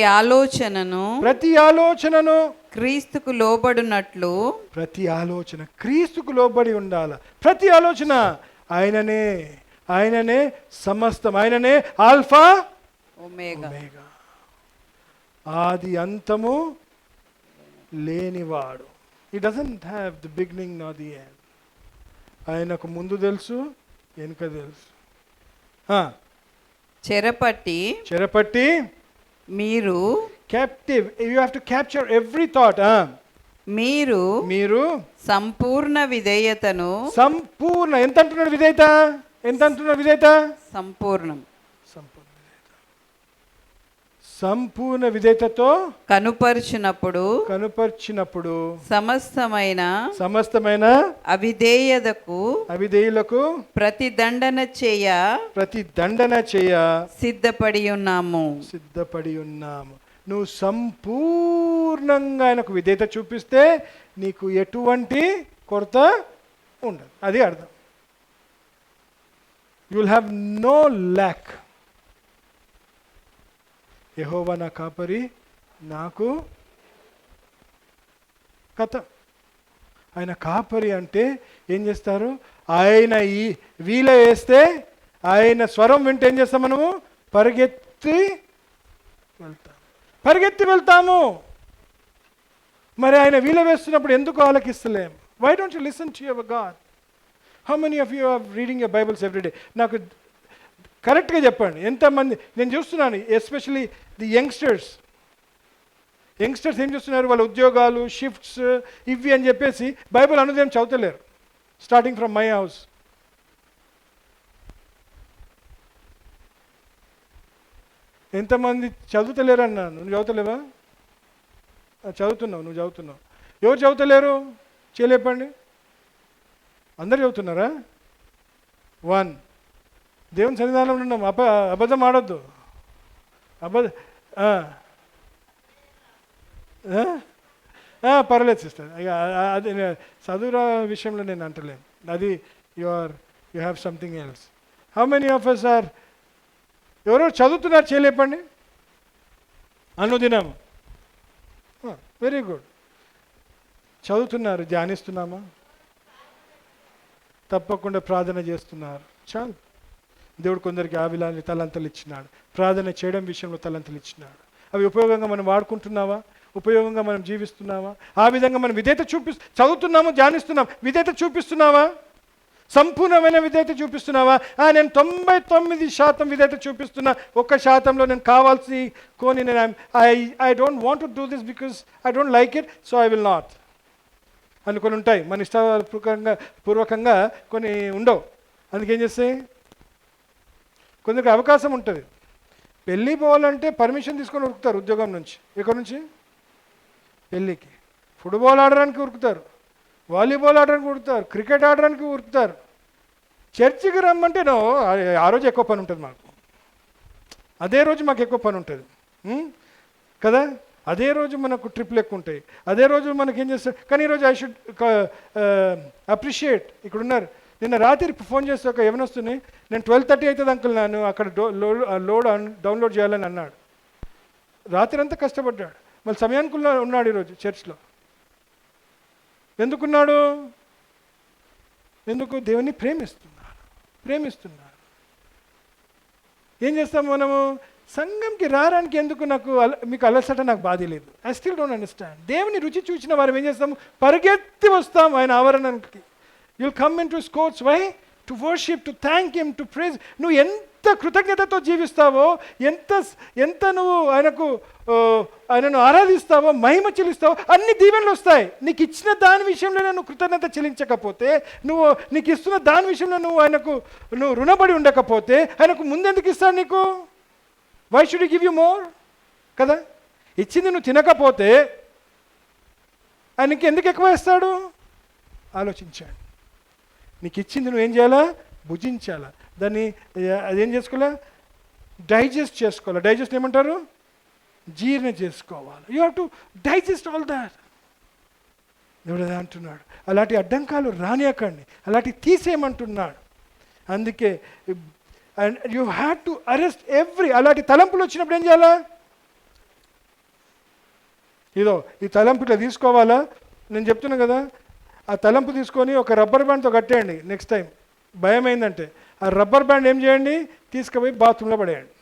ఆలోచనను క్రీస్తుకు లోబడినట్లు, ప్రతి ఆలోచన క్రీస్తుకు లోబడి ఉండాలి. ప్రతి ఆలోచన ఆయననే సమస్తం, ఆయననే ఆల్ఫా ఒమేగా, ఆది అంతము లేనివాడు. He doesn't have the beginning nor the end. ఆయనకు ముందు తెలుసు, వెనుక తెలుసు. చెరపట్టి మీరు captive. You have to capture every thought. మీరు సంపూర్ణ విధేయతను, ఎంత అంటున్నాడు విధేయత? సంపూర్ణ విధేయతతో కనుపర్చినప్పుడు సమస్తమైన అవిధేయులకు ప్రతిదండన చేయ సిద్ధపడి ఉన్నాము. నువ్వు సంపూర్ణంగా ఆయనకు విధేయత చూపిస్తే నీకు ఎటువంటి కొరత ఉండదు. అది అర్థం. You will have no lack. Jehovah నా కాపరి, నాకు కథ. ఆయన కాపరి అంటే ఏం చేస్తారు? ఆయన వీల వేస్తే, ఆయన స్వరం వింటే ఏం చేస్తాం? మనము పరిగెత్తి వెళ్తాము. మరి ఆయన వీల వేస్తున్నప్పుడు ఎందుకు ఆలకిస్తలేం? Why don't you listen to your God? How many of you are reading your Bibles everyday? నాకు కరెక్ట్గా చెప్పండి, ఎంతమంది నేను చూస్తున్నాను, ఎస్పెషలీ ది యంగ్స్టర్స్ ఏం చూస్తున్నారు? వాళ్ళ ఉద్యోగాలు, షిఫ్ట్స్ ఇవి అని చెప్పేసి బైబిల్ అనుదేం చదువుతలేరు. Starting from my house. ఎంతమంది చదువుతలేరు అన్నాను. నువ్వు చదువుతలేవా? చదువుతున్నావు, నువ్వు చదువుతున్నావు. ఎవరు చదువుతలేరు చేయలేపండి. అందరు చదువుతున్నారా? 1. దేవుని సన్నిధానంలో ఉన్నాం. అబద్ధం ఆడొద్దు. పర్లేదు సిస్టర్. అది చదువురా విషయంలో నేను అంటలేను. అది you have something else. How many of us are ఎవరెవరు చదువుతున్నారు చేయలేపండి. అనుదినం. Very good. చదువుతున్నారు, ధ్యానిస్తున్నామా? తప్పకుండా ప్రార్థన చేస్తున్నారు. చాలు. దేవుడు కొందరికి ఆవిలాన్ని తలంతలు ఇచ్చినాడు. ప్రార్థన చేయడం విషయంలో తలంతలు ఇచ్చినాడు. అవి ఉపయోగంగా మనం వాడుకుంటున్నావా? ఉపయోగంగా మనం జీవిస్తున్నావా? ఆ విధంగా మనం విధేయత చదువుతున్నాము, ధ్యానిస్తున్నాం. విధేయత చూపిస్తున్నావా? సంపూర్ణమైన విధేయత చూపిస్తున్నావా? నేను 99% విధేయత చూపిస్తున్నా, 1% నేను కావాల్సి కొని నేను I don't want to do this because I don't like it, so I will not అనుకొని ఉంటాయి. మన ఇష్టపూర్వకంగా కొన్ని ఉండవు. అందుకేం చేస్తాయి? కొందరికి అవకాశం ఉంటుంది. పెళ్ళి పోవాలంటే పర్మిషన్ తీసుకొని ఉరుకుతారు ఉద్యోగం నుంచి. ఎక్కడి నుంచి? పెళ్ళికి. ఫుట్బాల్ ఆడడానికి ఉరుకుతారు, వాలీబాల్ ఆడడానికి ఉరుకుతారు, క్రికెట్ ఆడడానికి ఉరుకుతారు. చర్చికి రమ్మంటే ఆ రోజు ఎక్కువ పని ఉంటుంది మాకు. అదే రోజు మాకు ఎక్కువ పని ఉంటుంది కదా. అదే రోజు మనకు ట్రిప్లు ఎక్కువ ఉంటాయి. అదే రోజు మనకి ఏం చేస్తారు? కానీ ఈరోజు ఐ షుడ్ అప్రిషియేట్. ఇక్కడ ఉన్నారు. నిన్న రాత్రి ఫోన్ చేస్తే ఒక ఏమనొస్తుంది, నేను 12:30 అవుతుంది అంకుల్, నేను అక్కడ డౌన్లోడ్ చేయాలని అన్నాడు. రాత్రి అంతా కష్టపడ్డాడు. మళ్ళీ సమయానికి ఉన్నాడు ఈరోజు చర్చ్లో. ఎందుకున్నాడు? ఎందుకు? దేవుని ప్రేమిస్తున్నాడు. ఏం చేస్తాం మనము? సంఘంకి రావడానికి ఎందుకు మీకు అలసట నాకు బాధ లేదు. I still don't understand. దేవుని రుచి చూసిన వారు ఏం చేస్తాము? పరిగెత్తి వస్తాం ఆయన ఆవరణకి. You'll come into his courts. Why? To worship, to thank him, to praise. నువ్వు ఎంత ఎంత కృతజ్ఞతతో జీవిస్తావో, ఎంత ఎంత నువ్వు ఆయనను ఆరాధిస్తావో, మహిమ చెల్లిస్తావో, అన్ని దీవెనలు వస్తాయి. నీకు ఇచ్చిన దాని విషయంలో నువ్వు కృతజ్ఞత చెల్లించకపోతే, నీకు ఇస్తున్న దాని విషయంలో నువ్వు రుణపడి ఉండకపోతే, ఆయనకు ముందెందుకు ఇస్తాడు నీకు? Why should give you more కదా? ఇచ్చింది నువ్వు తినకపోతే ఆయనకి ఎందుకు ఎక్కువ ఇస్తాడు? ఆలోచించాడు. నీకు ఇచ్చింది నువ్వేం చేయాలా? భుజించాలా, దాన్ని అదేం చేసుకోవాలా? డైజెస్ట్ చేసుకోవాలా. డైజెస్ట్ ఏమంటారు? జీర్ణ చేసుకోవాలి. You have to digest all that. దేవుడు అదే అంటున్నాడు. అలాంటి అడ్డంకాలు రానియకండి, అలాంటి తీసేయమంటున్నాడు. అందుకే and you have to arrest అలాంటి తలంపులు వచ్చినప్పుడు ఏం చేయాలా? ఈ తలంపు ఇట్లా తీసుకోవాలా? నేను చెప్తున్నా కదా, ఆ తలంపు తీసుకొని ఒక రబ్బర్ బ్యాండ్తో కట్టేయండి. నెక్స్ట్ టైం భయం అయిందంటే ఆ రబ్బర్ బ్యాండ్ ఏం చేయండి? తీసుకుపోయి బాత్రూంలో పడేయండి.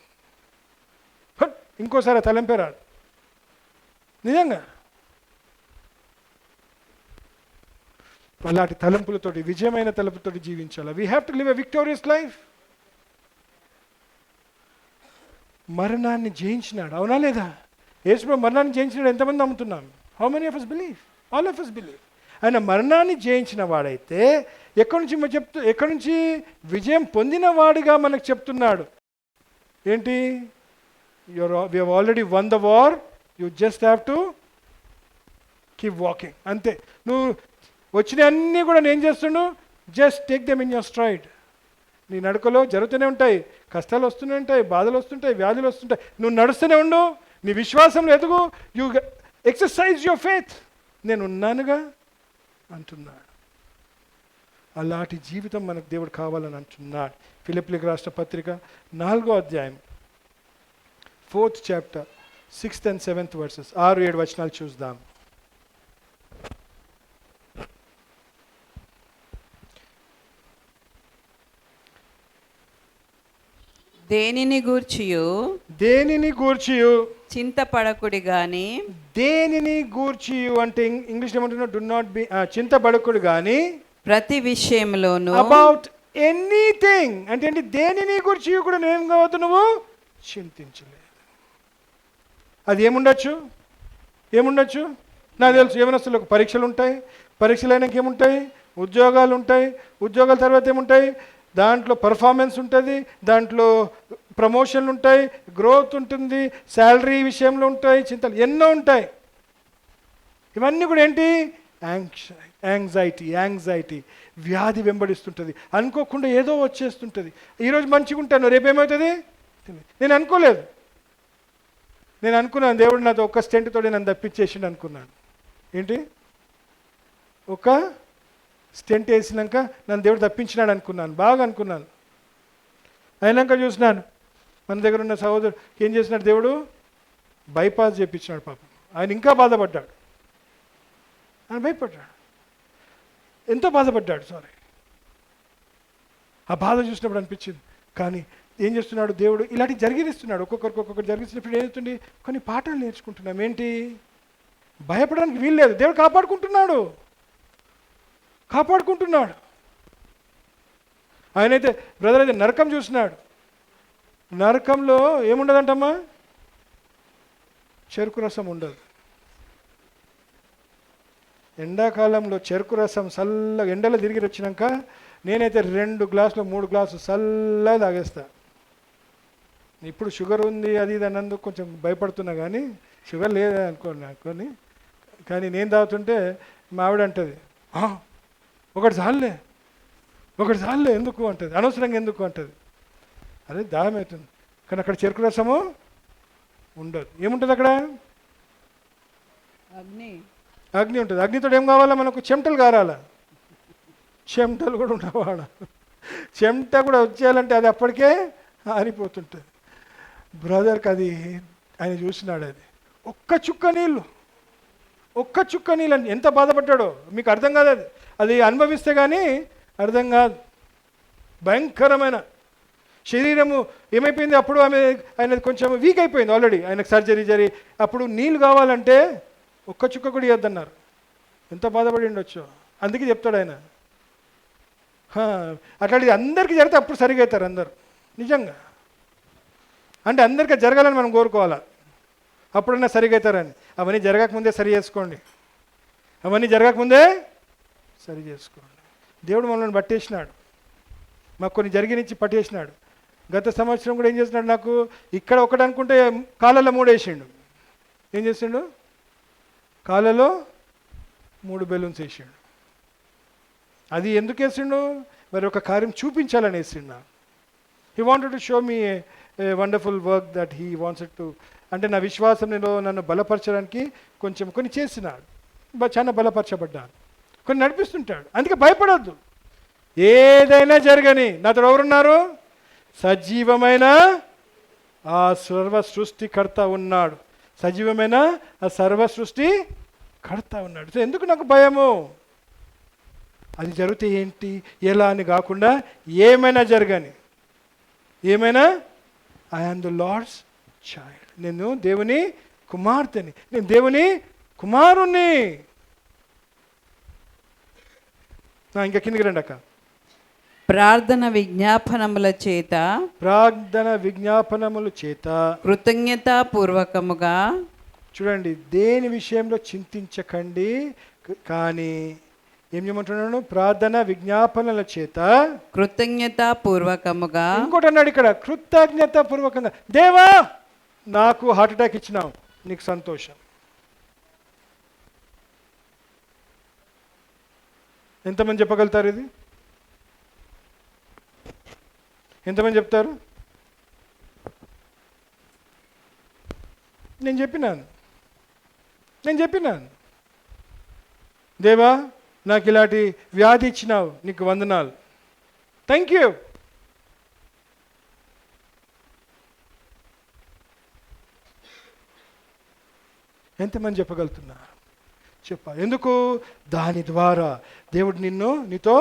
ఇంకోసారి ఆ తలంపే రాదు. నిజంగా అలాంటి తలంపులతోటి, విజయమైన తలంపులతోటి జీవించాలి. We have to live a victorious life. మరణాన్ని జయించినాడు, అవునా లేదా? యేసుప్రభు మరణాన్ని జయించినాడు. ఎంతమంది నమ్ముతున్నాం? How many of us believe? All of us believe. ఆయన మరణాన్ని జయించిన వాడైతే ఎక్కడి నుంచి విజయం పొందిన వాడిగా మనకు చెప్తున్నాడు. ఏంటి? We have already won the war, you just have to keep walking. అంతే. నువ్వు వచ్చిన అన్నీ కూడా నేను చేస్తుండు, just take them in your stride. నీ నడుకలో జరుగుతూనే ఉంటాయి, కష్టాలు వస్తూనే ఉంటాయి, బాధలు వస్తుంటాయి, వ్యాధులు వస్తుంటాయి. నువ్వు నడుస్తూనే ఉండు, నీ విశ్వాసంలో ఎదుగు. You exercise your faith. నేను ఉన్నానుగా అంటున్నాడు. అలాంటి జీవితం మనకు దేవుడు కావాలని అంటున్నాడు. ఫిలిప్పీయులకు రాసిన పత్రిక 4వ అధ్యాయం 4th chapter 6th and 7th verses, 6-7 వచనాలు చూద్దాం. దేనిని గూర్చియు చింతపడకుడి గాని. దేనిని గూర్చియు అంటే ఇంగ్లీష్ ఏమంటున్నా? డు నాట్ బి చింతపడకుడు గాని ప్రతి విషయంలోను. అబౌట్ ఎనీథింగ్ అంటే ఏంటి? దేనిని గురించి కూడా నేను కావద్దు, నువ్వు చింతించలేదు. అది ఏముండొచ్చు? నాకు తెలుసు. యవనస్తులకు పరీక్షలు ఉంటాయి, పరీక్షలు అయినాక ఏముంటాయి? ఉద్యోగాలు ఉంటాయి, ఉద్యోగాల తర్వాత ఏముంటాయి? దాంట్లో పర్ఫార్మెన్స్ ఉంటుంది, దాంట్లో ప్రమోషన్లు ఉంటాయి, గ్రోత్ ఉంటుంది, శాలరీ విషయంలో ఉంటాయి, చింతలు ఎన్నో ఉంటాయి. ఇవన్నీ కూడా ఏంటి? యాంగ్జైటీ వ్యాధి వెంబడిస్తుంటుంది. అనుకోకుండా ఏదో వచ్చేస్తుంటుంది. ఈరోజు మంచిగా ఉంటాను, రేపేమవుతుంది? నేను అనుకోలేదు. నేను అనుకున్నాను దేవుడు నాతో ఒక్క స్టెంట్ తోటి నన్ను తప్పించేసిండు అనుకున్నాను. ఏంటి? ఒక స్టెంట్ వేసినాక నన్ను దేవుడు తప్పించినాడు అనుకున్నాను, బాగా అనుకున్నాను. అయినాక చూసినాను మన దగ్గర ఉన్న సహోదరుడు ఏం చేసినాడు? దేవుడు బైపాస్ చేయించినాడు. పాపం ఆయన ఇంకా బాధపడ్డాడు. ఆయన భయపడ్డాడు, ఎంతో బాధపడ్డాడు. ఆ బాధ చూసినప్పుడు అనిపించింది. కానీ ఏం చేస్తున్నాడు దేవుడు? ఇలాంటి జరిగిస్తున్నాడు. ఒక్కొక్కరు జరిగిస్తున్నప్పుడు ఏం చేస్తుంది? కొన్ని పాఠాలు నేర్చుకుంటున్నాం. ఏంటి? భయపడడానికి వీల్లేదు. దేవుడు కాపాడుకుంటున్నాడు. ఆయనైతే బ్రదర్ అయితే నరకం చూసినాడు. నరకంలో ఏముండదంటమ్మా? చెరుకు రసం ఉండదు. ఎండాకాలంలో చెరుకు రసం చల్లగా ఎండలో తిరిగి వచ్చినాక నేనైతే 2 గ్లాసులు 3 గ్లాసులు చల్లగా తాగేస్తా. ఇప్పుడు షుగర్ ఉంది అది ఇది అన్నందుకు కొంచెం భయపడుతున్నా, కానీ షుగర్ లేదా అనుకోని కానీ నేను తాగుతుంటే మా ఆవిడ అంటుంది, ఒకటి చాలులే ఎందుకు అంటుంది, అనవసరంగా ఎందుకు అంటుంది. అదే దాహం అవుతుంది. కానీ అక్కడ చెరుకు రసము ఉండదు. ఏముంటుంది అక్కడ? అగ్ని ఉంటుంది. అగ్నితో ఏం కావాలా మనకు? చెమటలు కారాల. చెమటలు కూడా ఉండవాడ. చెమట కూడా వచ్చేయాలంటే అది అప్పటికే ఆరిపోతుంటుంది. బ్రదర్కి అది ఆయన చూసినాడు. అది ఒక్క చుక్క నీళ్ళు అని ఎంత బాధపడ్డాడో మీకు అర్థం కాదు. అది అనుభవిస్తే కానీ అర్థం కాదు. భయంకరమైన శరీరము ఏమైపోయింది అప్పుడు? ఆయన కొంచెం వీక్ అయిపోయింది ఆల్రెడీ. ఆయనకు సర్జరీ అప్పుడు నీళ్ళు కావాలంటే ఒక్క చుక్క కూడా ఇవ్వద్దన్నారు. ఎంత బాధపడి ఉండొచ్చు. అందుకే చెప్తాడు ఆయన. అట్లాంటిది అందరికీ జరిగితే అప్పుడు సరిగా అవుతారు అందరు. నిజంగా అంటే అందరికీ జరగాలని మనం కోరుకోవాలా, అప్పుడన్నా సరిగా అవుతారని. అవన్నీ జరగకముందే సరి చేసుకోండి, అవన్నీ జరగకముందే సరి చేసుకోండి. దేవుడు మనల్ని పట్టేసినాడు, మాకు కొన్ని జరిగినిచ్చి పట్టేసినాడు. గత సంవత్సరం కూడా ఏం చేసినాడు, నాకు ఇక్కడ ఒకటి అనుకుంటే కాళ్ళలో 3 వేసిండు. ఏం చేసిండు, కాళ్ళలో 3 బెలూన్స్ వేసిండు. అది ఎందుకు వేసిండు, మరి ఒక కార్యం చూపించాలని వేసిండు. He wanted to show me a wonderful work that he wants to, అంటే నా విశ్వాసంలో నన్ను బలపరచడానికి కొన్ని చేసినాడు, చాలా బలపరచబడ్డాను, కొన్ని నడిపిస్తుంటాడు. అందుకే భయపడొద్దు, ఏదైనా జరగని నాతో ఎవరున్నారు, సజీవమైన ఆ సర్వ సృష్టికర్త ఉన్నాడు, సజీవమైన ఆ సర్వ సృష్టికర్త ఉన్నాడు. సో ఎందుకు నాకు భయము, అది జరిగితే ఏంటి ఎలా అని కాకుండా ఏమైనా జరగని, ఏమైనా I am the Lord's child, నేను దేవుని కుమార్తెని, నేను దేవుని కుమారుణ్ణి. ఇంకా కిందికి రండి అక్క. ప్రార్థన విజ్ఞాపనముల చేత, ప్రార్థన విజ్ఞాపనముల చేత, కృతజ్ఞతాపూర్వకముగా, చూడండి దేని విషయంలో చింతించకండి, కానీ ఏం చేయమంటున్నాను, ప్రార్థన విజ్ఞాపనల చేత కృతజ్ఞతాపూర్వకముగా. ఇంకోటి అన్నాడు ఇక్కడ, కృతజ్ఞతాపూర్వకంగా. దేవా నాకు హార్ట్ అటాక్ ఇచ్చినావు, నీకు సంతోషం. ఎంతమంది చెప్పగలుగుతారు ఇది, ఎంతమంది చెప్తారు? నేను చెప్పినాను దేవా నాకు ఇలాంటి వ్యాధి ఇచ్చినావు, నీకు వందనాలు, థ్యాంక్ యూ. ఎంతమంది చెప్పగలుగుతున్నారు? ఎందుకు? దాని ద్వారా దేవుడు నీతో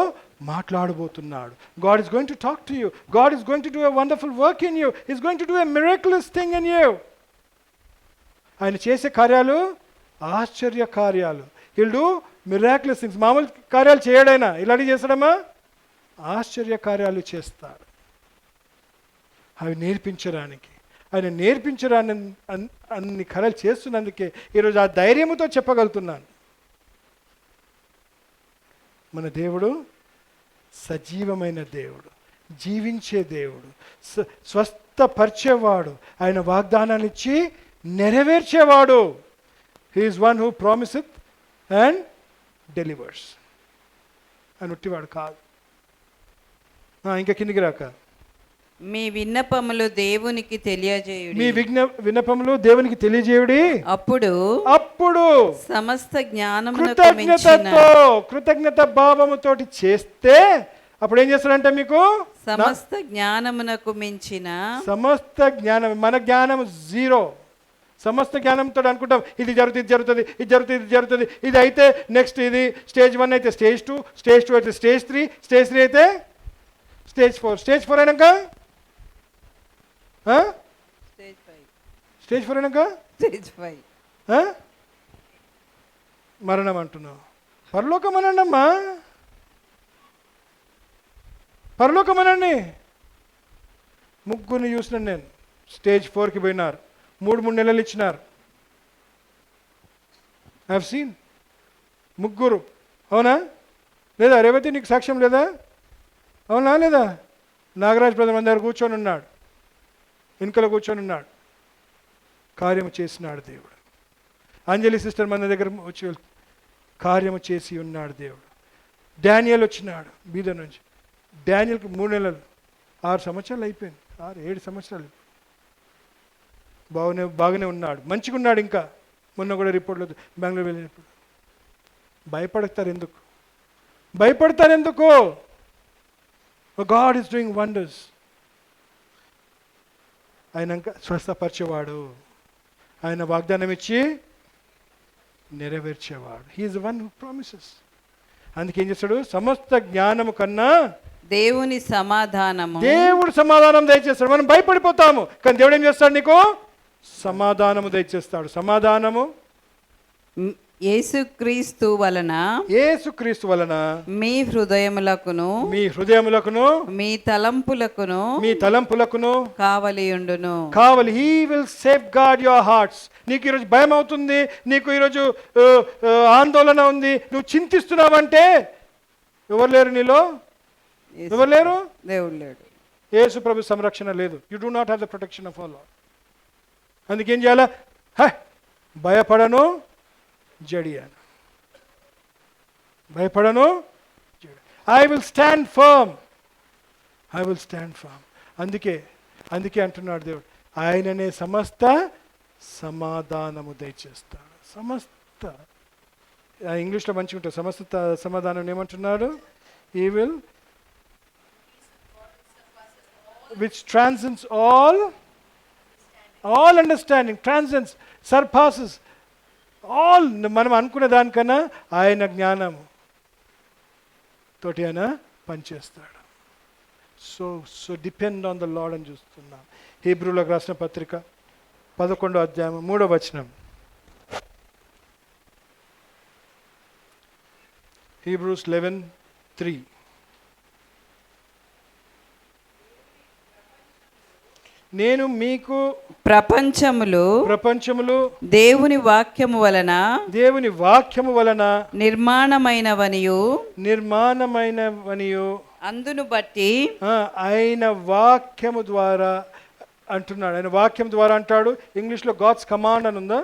మాట్లాడబోతున్నాడు. God is going to talk to you, God is going to do a wonderful work in you, is going to do a miraculous thing in you. ఆయన చేసే కార్యాలు ఆశ్చర్య కార్యాలు. He'll do miraculous things. మామూలు కార్యాలు చేయడైనా ఇలాంటి చేస్తాడమ్మా, ఆశ్చర్య కార్యాలు చేస్తాడు. అవి నేర్పించడానికి, ఆయన నేర్పించడాన్ని అన్ని కార్యాలు చేస్తున్నందుకే ఈరోజు ఆ ధైర్యంతో చెప్పగలుగుతున్నాను, మన దేవుడు సజీవమైన దేవుడు, జీవించే దేవుడు, స్వస్థపరిచేవాడు, ఆయన వాగ్దానాన్ని ఇచ్చి నెరవేర్చేవాడు. He is one who promiseth and delivers. అని ఉట్టివాడు కాదు. ఇంకా కిందికి రాక, మీ విన్నపములు దేవునికి తెలియజేయుడి, మీ విన్నపములు దేవునికి తెలియజేయుడి. అప్పుడు సమస్త కృతజ్ఞత భావముతోటి చేస్తే అప్పుడు ఏం చేస్తాడంటే మీకు సమస్త జ్ఞానమునకు మించిన, సమస్త జ్ఞానం, మన జ్ఞానం 0. సమస్త జ్ఞానంతో అనుకుంటాం ఇది జరుగుతుంది, ఇది అయితే నెక్స్ట్ ఇది స్టేజ్ 1 అయితే స్టేజ్ 2, స్టేజ్ 2 అయితే స్టేజ్ 3, స్టేజ్ 3 అయితే స్టేజ్ 4, స్టేజ్ 4 అయినాక స్టేజ్ 4 అయినాక స్టేజ్ 5 మరణం అంటున్నావు. పరలోకం అనండి అమ్మా, పరలోకం అనండి. ముగ్గురిని చూసినాను నేను, స్టేజ్ 4కి పోయినారు, 3 నెలలు ఇచ్చినారు. ఐ హావ్ సీన్ ముగ్గురు. అవునా లేదా? రేవతి నీకు సాక్ష్యం లేదా? అవునా లేదా? నాగరాజ్ బ్రదర్ మన దగ్గర కూర్చొని ఉన్నాడు, వెనుకలో కూర్చొని ఉన్నాడు, కార్యము చేసినాడు దేవుడు. అంజలి సిస్టర్ మన దగ్గర వచ్చి కార్యము చేసి ఉన్నాడు దేవుడు. డానియల్ వచ్చినాడు బీద నుంచి. డానియల్కి 3 నెలలు, 6 సంవత్సరాలు అయిపోయింది, 6-7 సంవత్సరాలు. బాగానే ఉన్నాడు, మంచిగా ఉన్నాడు. ఇంకా మొన్న కూడా రిపోర్ట్లో బెంగళూరు వెళ్ళినప్పుడు భయపడతారు ఎందుకు? God is doing wonders. ఆయన స్వస్థపరిచేవాడు, ఆయన వాగ్దానం ఇచ్చి నెరవేర్చేవాడు. He is one who promises. అందుకేం చేస్తాడు? సమస్త జ్ఞానము కన్నా దేవుడు సమాధానం దయచేస్తాడు. మనం భయపడిపోతాము, కానీ దేవుడు ఏం చేస్తాడు? నీకు సమాధానము దయచేస్తాడు. సమాధానము యేసుక్రీస్తు వలన యేసుక్రీస్తు వలన మీ హృదయములకును మీ హృదయములకును మీ తలంపులకును మీ తలంపులకును కావలియుండును. కావాలి. He will safeguard your hearts. నీకు ఈరోజు భయం అవుతుంది, నీకు ఈరోజు ఆందోళన ఉంది, నువ్వు చింతిస్తున్నావంటే ఎవరు లేరు నీలో? ఎవరు లేరు? దేవుడు లేడు. యేసు ప్రభు సంరక్షణ లేదు. You do not have the protection of all. అందుకేం చేయాలా? భయపడను జడియాను, భయపడను. I will stand firm, I will stand firm. అందుకే అంటున్నాడు దేవుడు, ఆయననే సమస్త సమాధానము దయచేస్తాడు. సమస్త, ఇంగ్లీష్లో మంచిగా ఉంటుంది, సమస్త సమాధానం ఏమంటున్నాడు? ఈ will which transcends all understanding, transcends, surpasses all. మనం అనుకున్న దానికన్నా ఆయన జ్ఞానము తోటి ఆయన పనిచేస్తాడు. So depend on the lord అని చూస్తున్నాం. హీబ్రూలకు రాసిన పత్రిక 11వ అధ్యాయం 3వ వచనం. Hebrews 11:3. నేను మీకు ప్రపంచములు దేవుని వాక్యము వలన నిర్మాణమైనవనియు అందును బట్టి ఆయన వాక్యము ద్వారా అంటున్నాడు. ఆయన వాక్యం ద్వారా అంటాడు. ఇంగ్లీష్లో గాడ్స్ కమాండ్ అని ఉందా?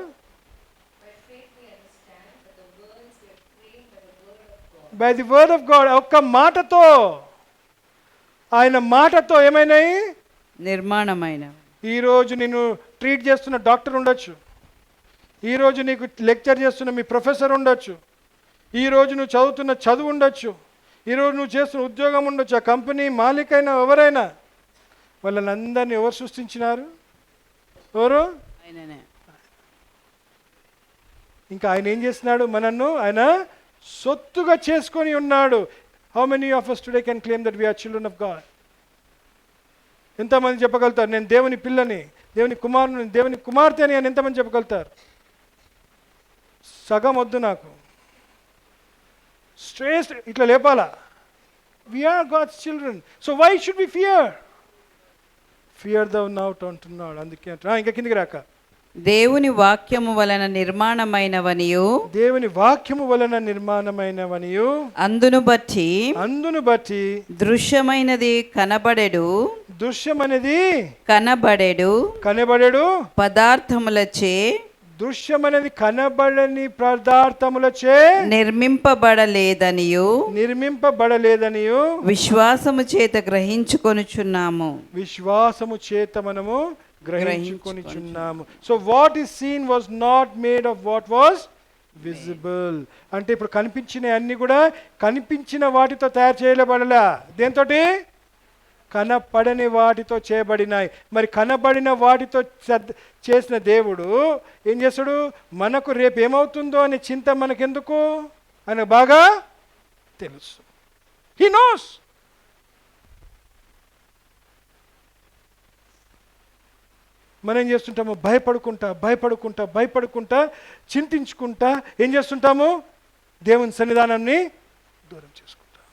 By the word of God. ఒక్క మాటతో, ఆయన మాటతో ఏమైనాయి? నిర్మాణమైన. ఈరోజు నేను ట్రీట్ చేస్తున్న డాక్టర్ ఉండొచ్చు, ఈరోజు నీకు లెక్చర్ చేస్తున్న మీ ప్రొఫెసర్ ఉండొచ్చు, ఈరోజు నువ్వు చదువుతున్న చదువు ఉండొచ్చు, ఈరోజు నువ్వు చేస్తున్న ఉద్యోగం ఉండొచ్చు, ఆ కంపెనీ మాలికైనా ఎవరైనా, వాళ్ళందరినీ ఎవరు సృష్టించినారు? ఎవరు? ఇంకా ఆయన ఏం చేస్తున్నాడు? మనను ఆయన సొత్తుగా చేసుకొని ఉన్నాడు. How many of us today can claim that we are children of God? ఎంతమంది చెప్పగలుగుతారు నేను దేవుని పిల్లని, దేవుని కుమారుని, దేవుని కుమార్తె అని ఎంతమంది చెప్పగలుగుతారు? సగం వద్దు నాకు, స్ట్రేట్ ఇట్లా లేపాలా. We are God's children, so why should we fear thou not అంటున్నాడు. అందుకే ఇంకా కిందికి రాక, దేవుని వాక్యము వలన నిర్మాణమైనవనియు అందును బట్టి దృశ్యమైనది కనబడెడు పదార్థములచే దృశ్యమైనది కనబడని పదార్థములచే నిర్మింపబడలేదనియు విశ్వాసము చేత గ్రహించుకొనుచున్నాము. విశ్వాసము చేత మనము గ్రహించుకొనిచున్నాము. So what is seen was not made of what was visible. అంటే ఇప్పుడు కనిపించిన అన్ని కూడా కనిపించిన వాటితో తయారు చేయబడలే. దేంతోటి? కనపడని వాటితో చేయబడినాయి. మరి కనబడిన వాటితో చేసిన దేవుడు ఏం చేస్తాడు? మనకు రేపు ఏమవుతుందో అనే చింత మనకెందుకు? ఆయన బాగా తెలుసు. He knows. మనం ఏం చేస్తుంటాము? భయపడుకుంటా చింతించుకుంటా ఏం చేస్తుంటాము? దేవుని సన్నిధానాన్ని దూరం చేసుకుంటాం.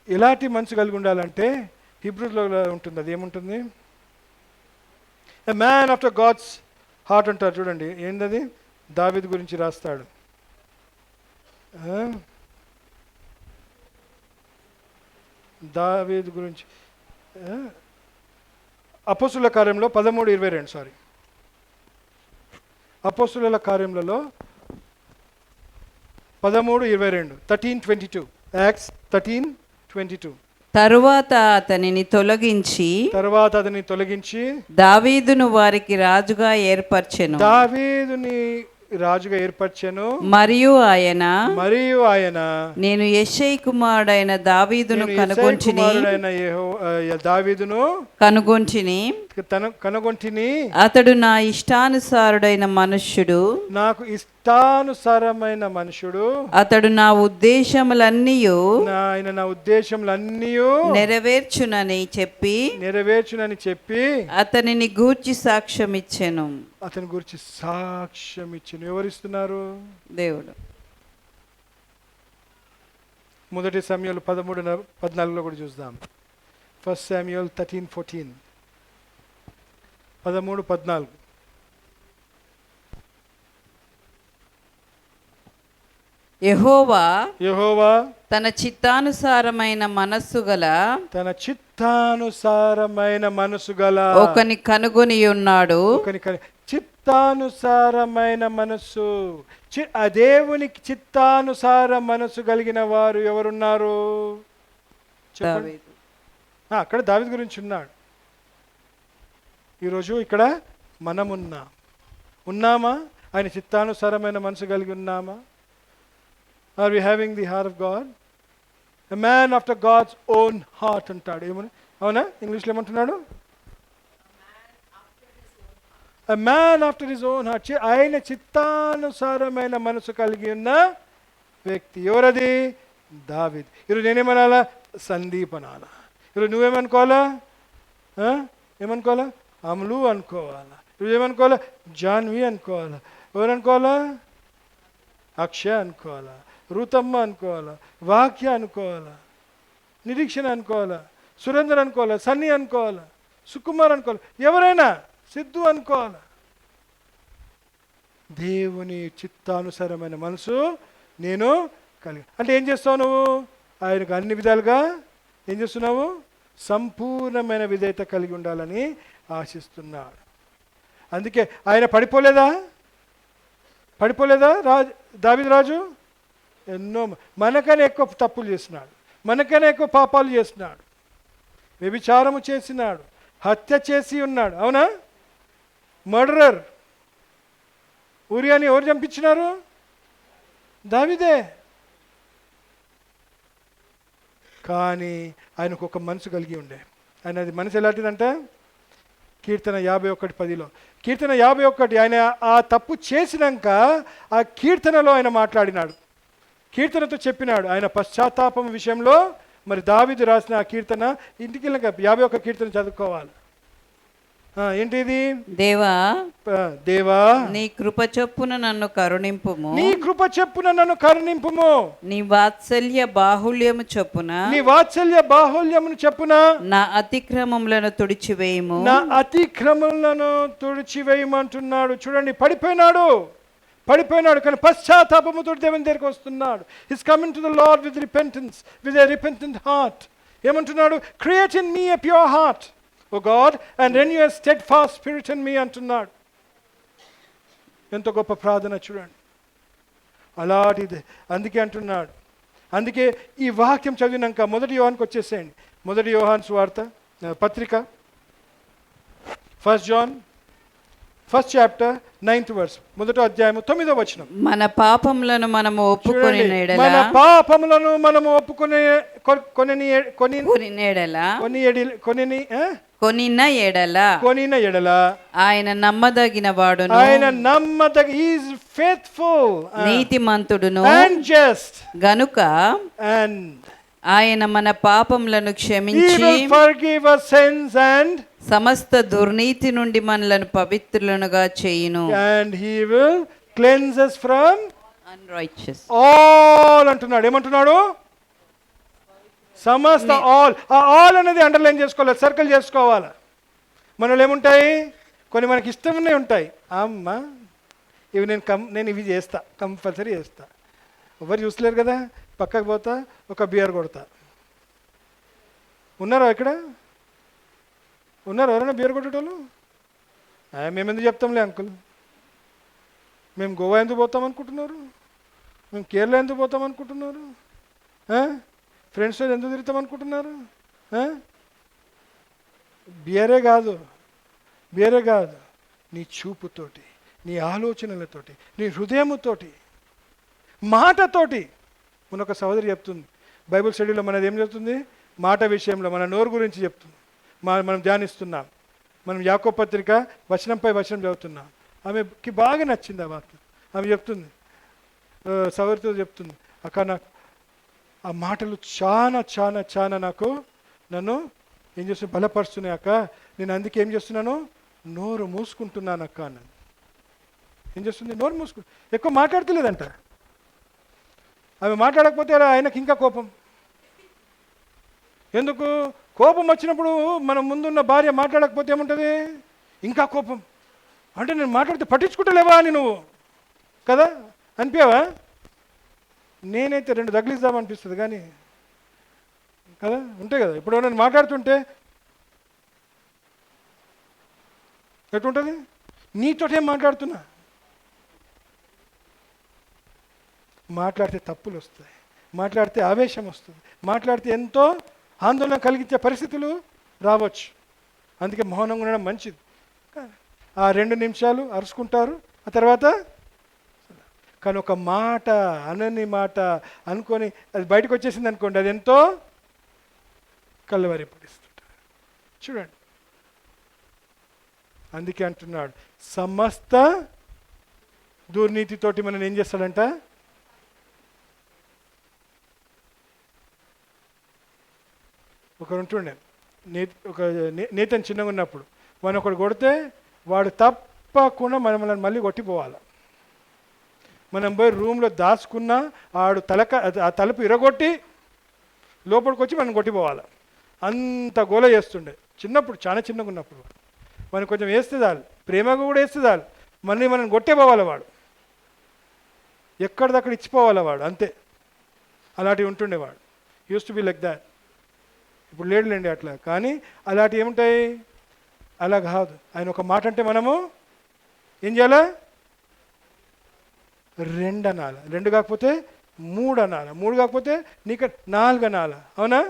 ఎలాంటి మనసు కలిగి ఉండాలంటే హీబ్రూలో ఉంటుంది. అది ఏముంటుంది? A man after God's heart అంటారు చూడండి. ఏంటది? దావీదు గురించి రాస్తాడు. దావీదు గురించి అపోస్తుల కార్యంలో 13:22. అపోస్తుల కార్యములలో 13:22. 13:22. Acts 13:22. తరువాత అతనిని తొలగించి దావీదును వారికి రాజుగా ఏర్పరచెను. దావీదుని రాజుగా ఏర్పరచెను. మరియు ఆయన నేను యెషయి కుమారుడైన దావీదును కనుగొంటిని. అతడు నా ఇష్టానుసారుడైన మనుష్యుడు, నాకు ఇష్టానుసారమైన మనుషుడు. అతడు నా ఉద్దేశములన్నీయు ఆయన నా ఉద్దేశములన్నీయు నెరవేర్చునని చెప్పి అతనిని గూర్చి సాక్ష్యం ఇచ్చెను. అతని గురించి సాక్ష్యం ఇచ్చెను. ఎవరిస్తున్నారు? దేవుడు. మొదటి సమూయేలు 13:14 కూడా చూద్దాం. 1 Samuel 13:14. 13:14. యెహోవా తన చిత్తానుసారమైన మనస్సు గల ఒకని కనుగొని ఉన్నాడు. చిత్తానుసారమైన మనస్సు, ఆ దేవునికి చిత్తానుసార మనస్సు కలిగిన వారు ఎవరున్నారు? అక్కడ దావీదు గురించి ఉన్నాడు. ఈరోజు ఇక్కడ మనం ఉన్నామా? ఆయన చిత్తానుసారమైన మనసు కలిగి ఉన్నామా? Are we having the heart of God? A man after God's own heart అంటాడు. ఏమని? అవునా? ఇంగ్లీష్లో ఏమంటున్నాడు? A man after his own heart. ఆయన చిత్తానుసారమైన మనసు కలిగి ఉన్న వ్యక్తి ఎవరది? దావీదు. ఈరోజు నేనేమనాలా? సందీప్ అనాలా. ఈరోజు నువ్వేమనుకోవాలా? ఏమనుకోవాలా? అమలు అనుకోవాలా. ఈరోజు ఏమనుకోవాలా? జాన్వి అనుకోవాలా. ఎవరు అనుకోవాలా? అక్షయ అనుకోవాలా, రుతమ్మ అనుకోవాలా, వాక్య అనుకోవాలా, నిరీక్షణ అనుకోవాలా, సురేందర్ అనుకోవాలా, సన్నీ అనుకోవాలా, సుకుమార్ అనుకోవాలా, ఎవరైనా సిద్ధు అనుకోవాలా. దేవుని చిత్తానుసారమైన మనసు నేను కలిగి. అంటే ఏం చేస్తావు నువ్వు? ఆయనకు అన్ని విధాలుగా ఏం చేస్తున్నావు? సంపూర్ణమైన విధేయత కలిగి ఉండాలని ఆశిస్తున్నాడు. అందుకే ఆయన పడిపోలేదా? దావీదు రాజు ఎన్నో మనకనే ఎక్కువ తప్పులు చేసినాడు, మనకనే ఎక్కువ పాపాలు చేసినాడు, వ్యభిచారము చేసినాడు, హత్య చేసి ఉన్నాడు. అవునా? మర్డరర్. ఊరియాని ఎవరు చంపించినారు? దావీదే. కానీ ఆయనకు ఒక మనసు కలిగి ఉండే. ఆయన అది మనసు ఎలాంటిదంటే కీర్తన 51:10. కీర్తన 51 ఆయన ఆ తప్పు చేసినాక ఆ కీర్తనలో ఆయన మాట్లాడినాడు, కీర్తనతో చెప్పినాడు ఆయన పశ్చాత్తాపం విషయంలో. మరి దావీదు రాసిన ఆ కీర్తన ఇంటికి వెళ్ళాక 51 కీర్తన చదువుకోవాలి. ఏంటిది? దేవా నీ కృప చొప్పున నన్ను కరుణింపుము, నీ వాత్సల్య బాహుళ్యము చొప్పున నా అతిక్రమములను తుడిచివేయమంటున్నాడు. చూడండి, పడిపోయినాడు కానీ పశ్చాత్తాపముతో దేవుని దగ్గరికి వస్తున్నాడు. He's coming to the lord with repentance, with a repentant heart. ఏమంటున్నాడు? Create in me a pure heart, O God, and renew a steadfast spirit in me అంటున్నాడు. ఎంతో గొప్ప ప్రార్థన చూడండి. అలాంటిది. అందుకే అంటున్నాడు. అందుకే ఈ వాక్యం చదివినాక 1 యోహానుకి వచ్చేసేయండి. 1 యోహాను సువార్త పత్రిక, 1 John 1st chapter 9th verse. 1వ అధ్యాయము 9వ వచనం. మన పాపములను మనము ఒప్పుకొని కొనిన ఎడల ఆయన నమ్మదగిన వాడును, ఈజ్ ఫెయిత్ఫుల్, నీతిమంతుడును and just, గనుక ఆయన మన పాపములను క్షమించి forgive our sins and సమస్త దుర్నీతి నుండి మనలను పవిత్రులనుగా చేయును. And he will cleanse us from unrighteous. all అంటున్నాడు. ఏమంటున్నాడు? సమస్త ఆల్. ఆ ఆల్ అనేది అండర్లైన్ చేసుకోవాలి, సర్కిల్ చేసుకోవాలి. మనలో ఏముంటాయి? కొన్ని మనకి ఇష్టమనే ఉంటాయి. అమ్మ ఇవి నేను ఇవి చేస్తా, కంపల్సరీ చేస్తా. ఎవరు చూసలేరు కదా, పక్కకు పోతా, ఒక బియర్ కొడతా. ఉన్నారా ఇక్కడ? ఉన్నారు ఎవరైనా బియర్ కొట్టేటోళ్ళు? మేము ఎందుకు చెప్తాంలే అంకుల్, మేము గోవా ఎందుకు పోతాం అనుకుంటున్నారు, మేము కేరళ ఎందుకు పోతాం అనుకుంటున్నారు, ఫ్రెండ్స్తో ఎందుకు తిరుగుతాం అనుకుంటున్నారు? బియరే కాదు, నీ చూపుతోటి, నీ ఆలోచనలతోటి, నీ హృదయముతోటి, మాటతోటి. మన ఒక సహోదరి చెప్తుంది, బైబిల్ స్టడీలో మనది ఏం చెప్తుంది, మాట విషయంలో మన నోరు గురించి చెప్తుంది. మనం ధ్యానిస్తున్నాం, మనం యాకోబు పత్రిక వచనంపై వచనం చదువుతున్నాం. ఆమెకి బాగా నచ్చింది ఆ వాక్యం. ఆమె చెప్తుంది, సహోదరితో చెప్తుంది, అక్క నాకు ఆ మాటలు చాలా చాలా చాలా నన్ను ఏం చేస్తున్నా, బలపరుస్తున్నాయి అక్క. నేను అందుకే ఏం చేస్తున్నాను, నోరు మూసుకుంటున్నాను అక్క అన్నాను. ఏం చేస్తుంది, నోరు మూసుకుంటు, ఎక్కువ మాట్లాడతలేదంట. ఆమె మాట్లాడకపోతే ఆయనకి ఇంకా కోపం. ఎందుకు కోపం వచ్చినప్పుడు మన ముందున్న భార్య మాట్లాడకపోతే ఏముంటుంది, ఇంకా కోపం. అంటే నేను మాట్లాడితే పట్టించుకుంటలేవా అని నువ్వు కదా అనిపించావా? నేనైతే 2 తగిలిద్దామనిపిస్తుంది కానీ కదా, ఉంటాయి కదా. ఇప్పుడు నేను మాట్లాడుతుంటే ఎటుంటుంది, నీతోటే మాట్లాడుతున్నా. మాట్లాడితే తప్పులు వస్తాయి, మాట్లాడితే ఆవేశం వస్తుంది, మాట్లాడితే ఎంతో ఆందోళన కలిగించే పరిస్థితులు రావచ్చు. అందుకే మౌనంగా ఉండడం మంచిది. ఆ 2 నిమిషాలు అరుచుకుంటారు, ఆ తర్వాత కానీ ఒక మాట, అనని మాట అనుకొని అది బయటకు వచ్చేసింది అనుకోండి, అది ఎంతో కలవరింపడిస్తుంటారు. చూడండి, అందుకే అంటున్నాడు, సమస్త దుర్నీతితోటి మనం ఏం చేస్తాడంట, ఒకరు ఉంటుండే ఒక నేతను చిన్నగా ఉన్నప్పుడు మనం ఒకడు కొడితే వాడు తప్పకుండా మనల్ని మళ్ళీ కొట్టిపోవాలి. మనం పోయి రూమ్లో దాచుకున్నా ఆడు ఆ తలుపు ఇరగొట్టి లోపలికి వచ్చి మనం కొట్టిపోవాలి. అంత గోల చేస్తుండే చిన్నప్పుడు, చాలా చిన్నగా ఉన్నప్పుడు. మనం కొంచెం వేస్తే చాలు, ప్రేమగా కూడా వేస్తే చాలు, మళ్ళీ మనం కొట్టేపోవాలి. వాడు ఎక్కడిదక్కడ ఇచ్చిపోవాలి వాడు, అంతే. అలాంటివి ఉంటుండేవాడు. Used to be like that. ఇప్పుడు లేడులేండి అట్లా. కానీ అలాంటివి ఏముంటాయి, అలా కాదు. ఆయన ఒక మాట అంటే మనము ఏం చేయాలా, 2 అనాలి, 2 కాకపోతే 3 అనాలి, 3 కాకపోతే నీకు 4 అనాలి. అవునా?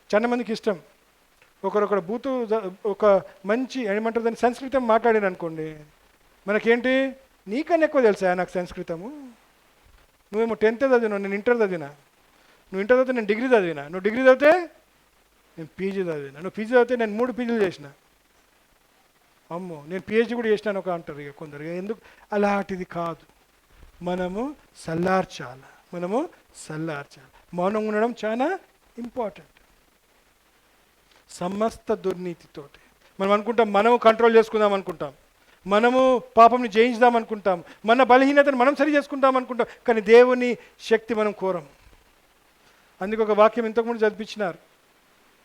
చాలా మందికి ఇష్టం. ఒకరొకరు బూతు, ఒక మంచి ఏమంటారు దాన్ని, సంస్కృతం మాట్లాడాను అనుకోండి, మనకేంటి, నీకన్నా ఎక్కువ తెలుసా నాకు సంస్కృతము. నువ్వేమో 10th చదివినావు, నేను ఇంటర్ చదివినా. నువ్వు ఇంటర్ చదివితే నేను డిగ్రీ చదివినా. నువ్వు డిగ్రీ చదివితే నేను పీజీ చదివినా. నువ్వు పీజీ చదివితే నేను 3 పీజీలు చేసిన. అమ్మో, నేను పిహెచ్డీ కూడా చేసినాను ఒక అంటారు ఇక కొందరు. ఎందుకు? అలాంటిది కాదు. మనము సల్లార్చాలి. మౌనం ఉండడం చాలా ఇంపార్టెంట్. సమస్త దుర్నీతితోటి మనం అనుకుంటాం, మనము కంట్రోల్ చేసుకుందాం అనుకుంటాం, మనము పాపంని జయించుదాం అనుకుంటాం, మన బలహీనతను మనం సరి చేసుకుంటాం అనుకుంటాం. కానీ దేవుని శక్తి మనం కోరం. అందుకే ఒక వాక్యం ఇంతకుముందు చదివించినారు.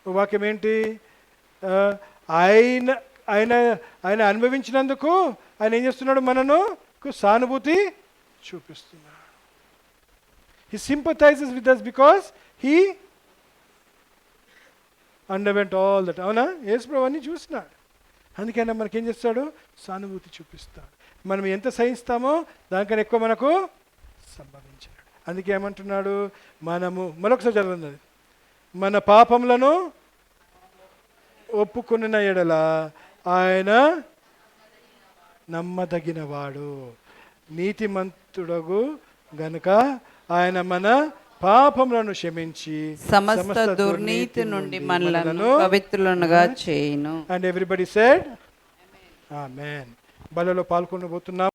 ఒక వాక్యం ఏంటి, ఆయన అనుభవించినందుకు ఆయన ఏం చేస్తున్నాడు, మనను సానుభూతి చూపిస్తున్నాడు. He sympathizes with us because he underwent all that. అవునా? యేసు ప్రభువు అన్నీ చూసినాడు. అందుకైనా మనకేం చేస్తాడు, సానుభూతి చూపిస్తాడు. మనం ఎంత సహిస్తామో దానికన్నా ఎక్కువ మనకు సంభవించాడు. అందుకే ఏమంటున్నాడు, మనము మరొకసారి చదవండి, మన పాపములను ఒప్పుకొనిన ఎడల ఆయన నమ్మదగినవాడు, నీతిమంతుడగు గనుక ఆయన మన పాపములను క్షమించి సమస్త దుర్నీతి నుండి మనలను పవిత్రులుగా చేయును. And everybody said amen. బలలో పాల్గొనబోతున్నాము.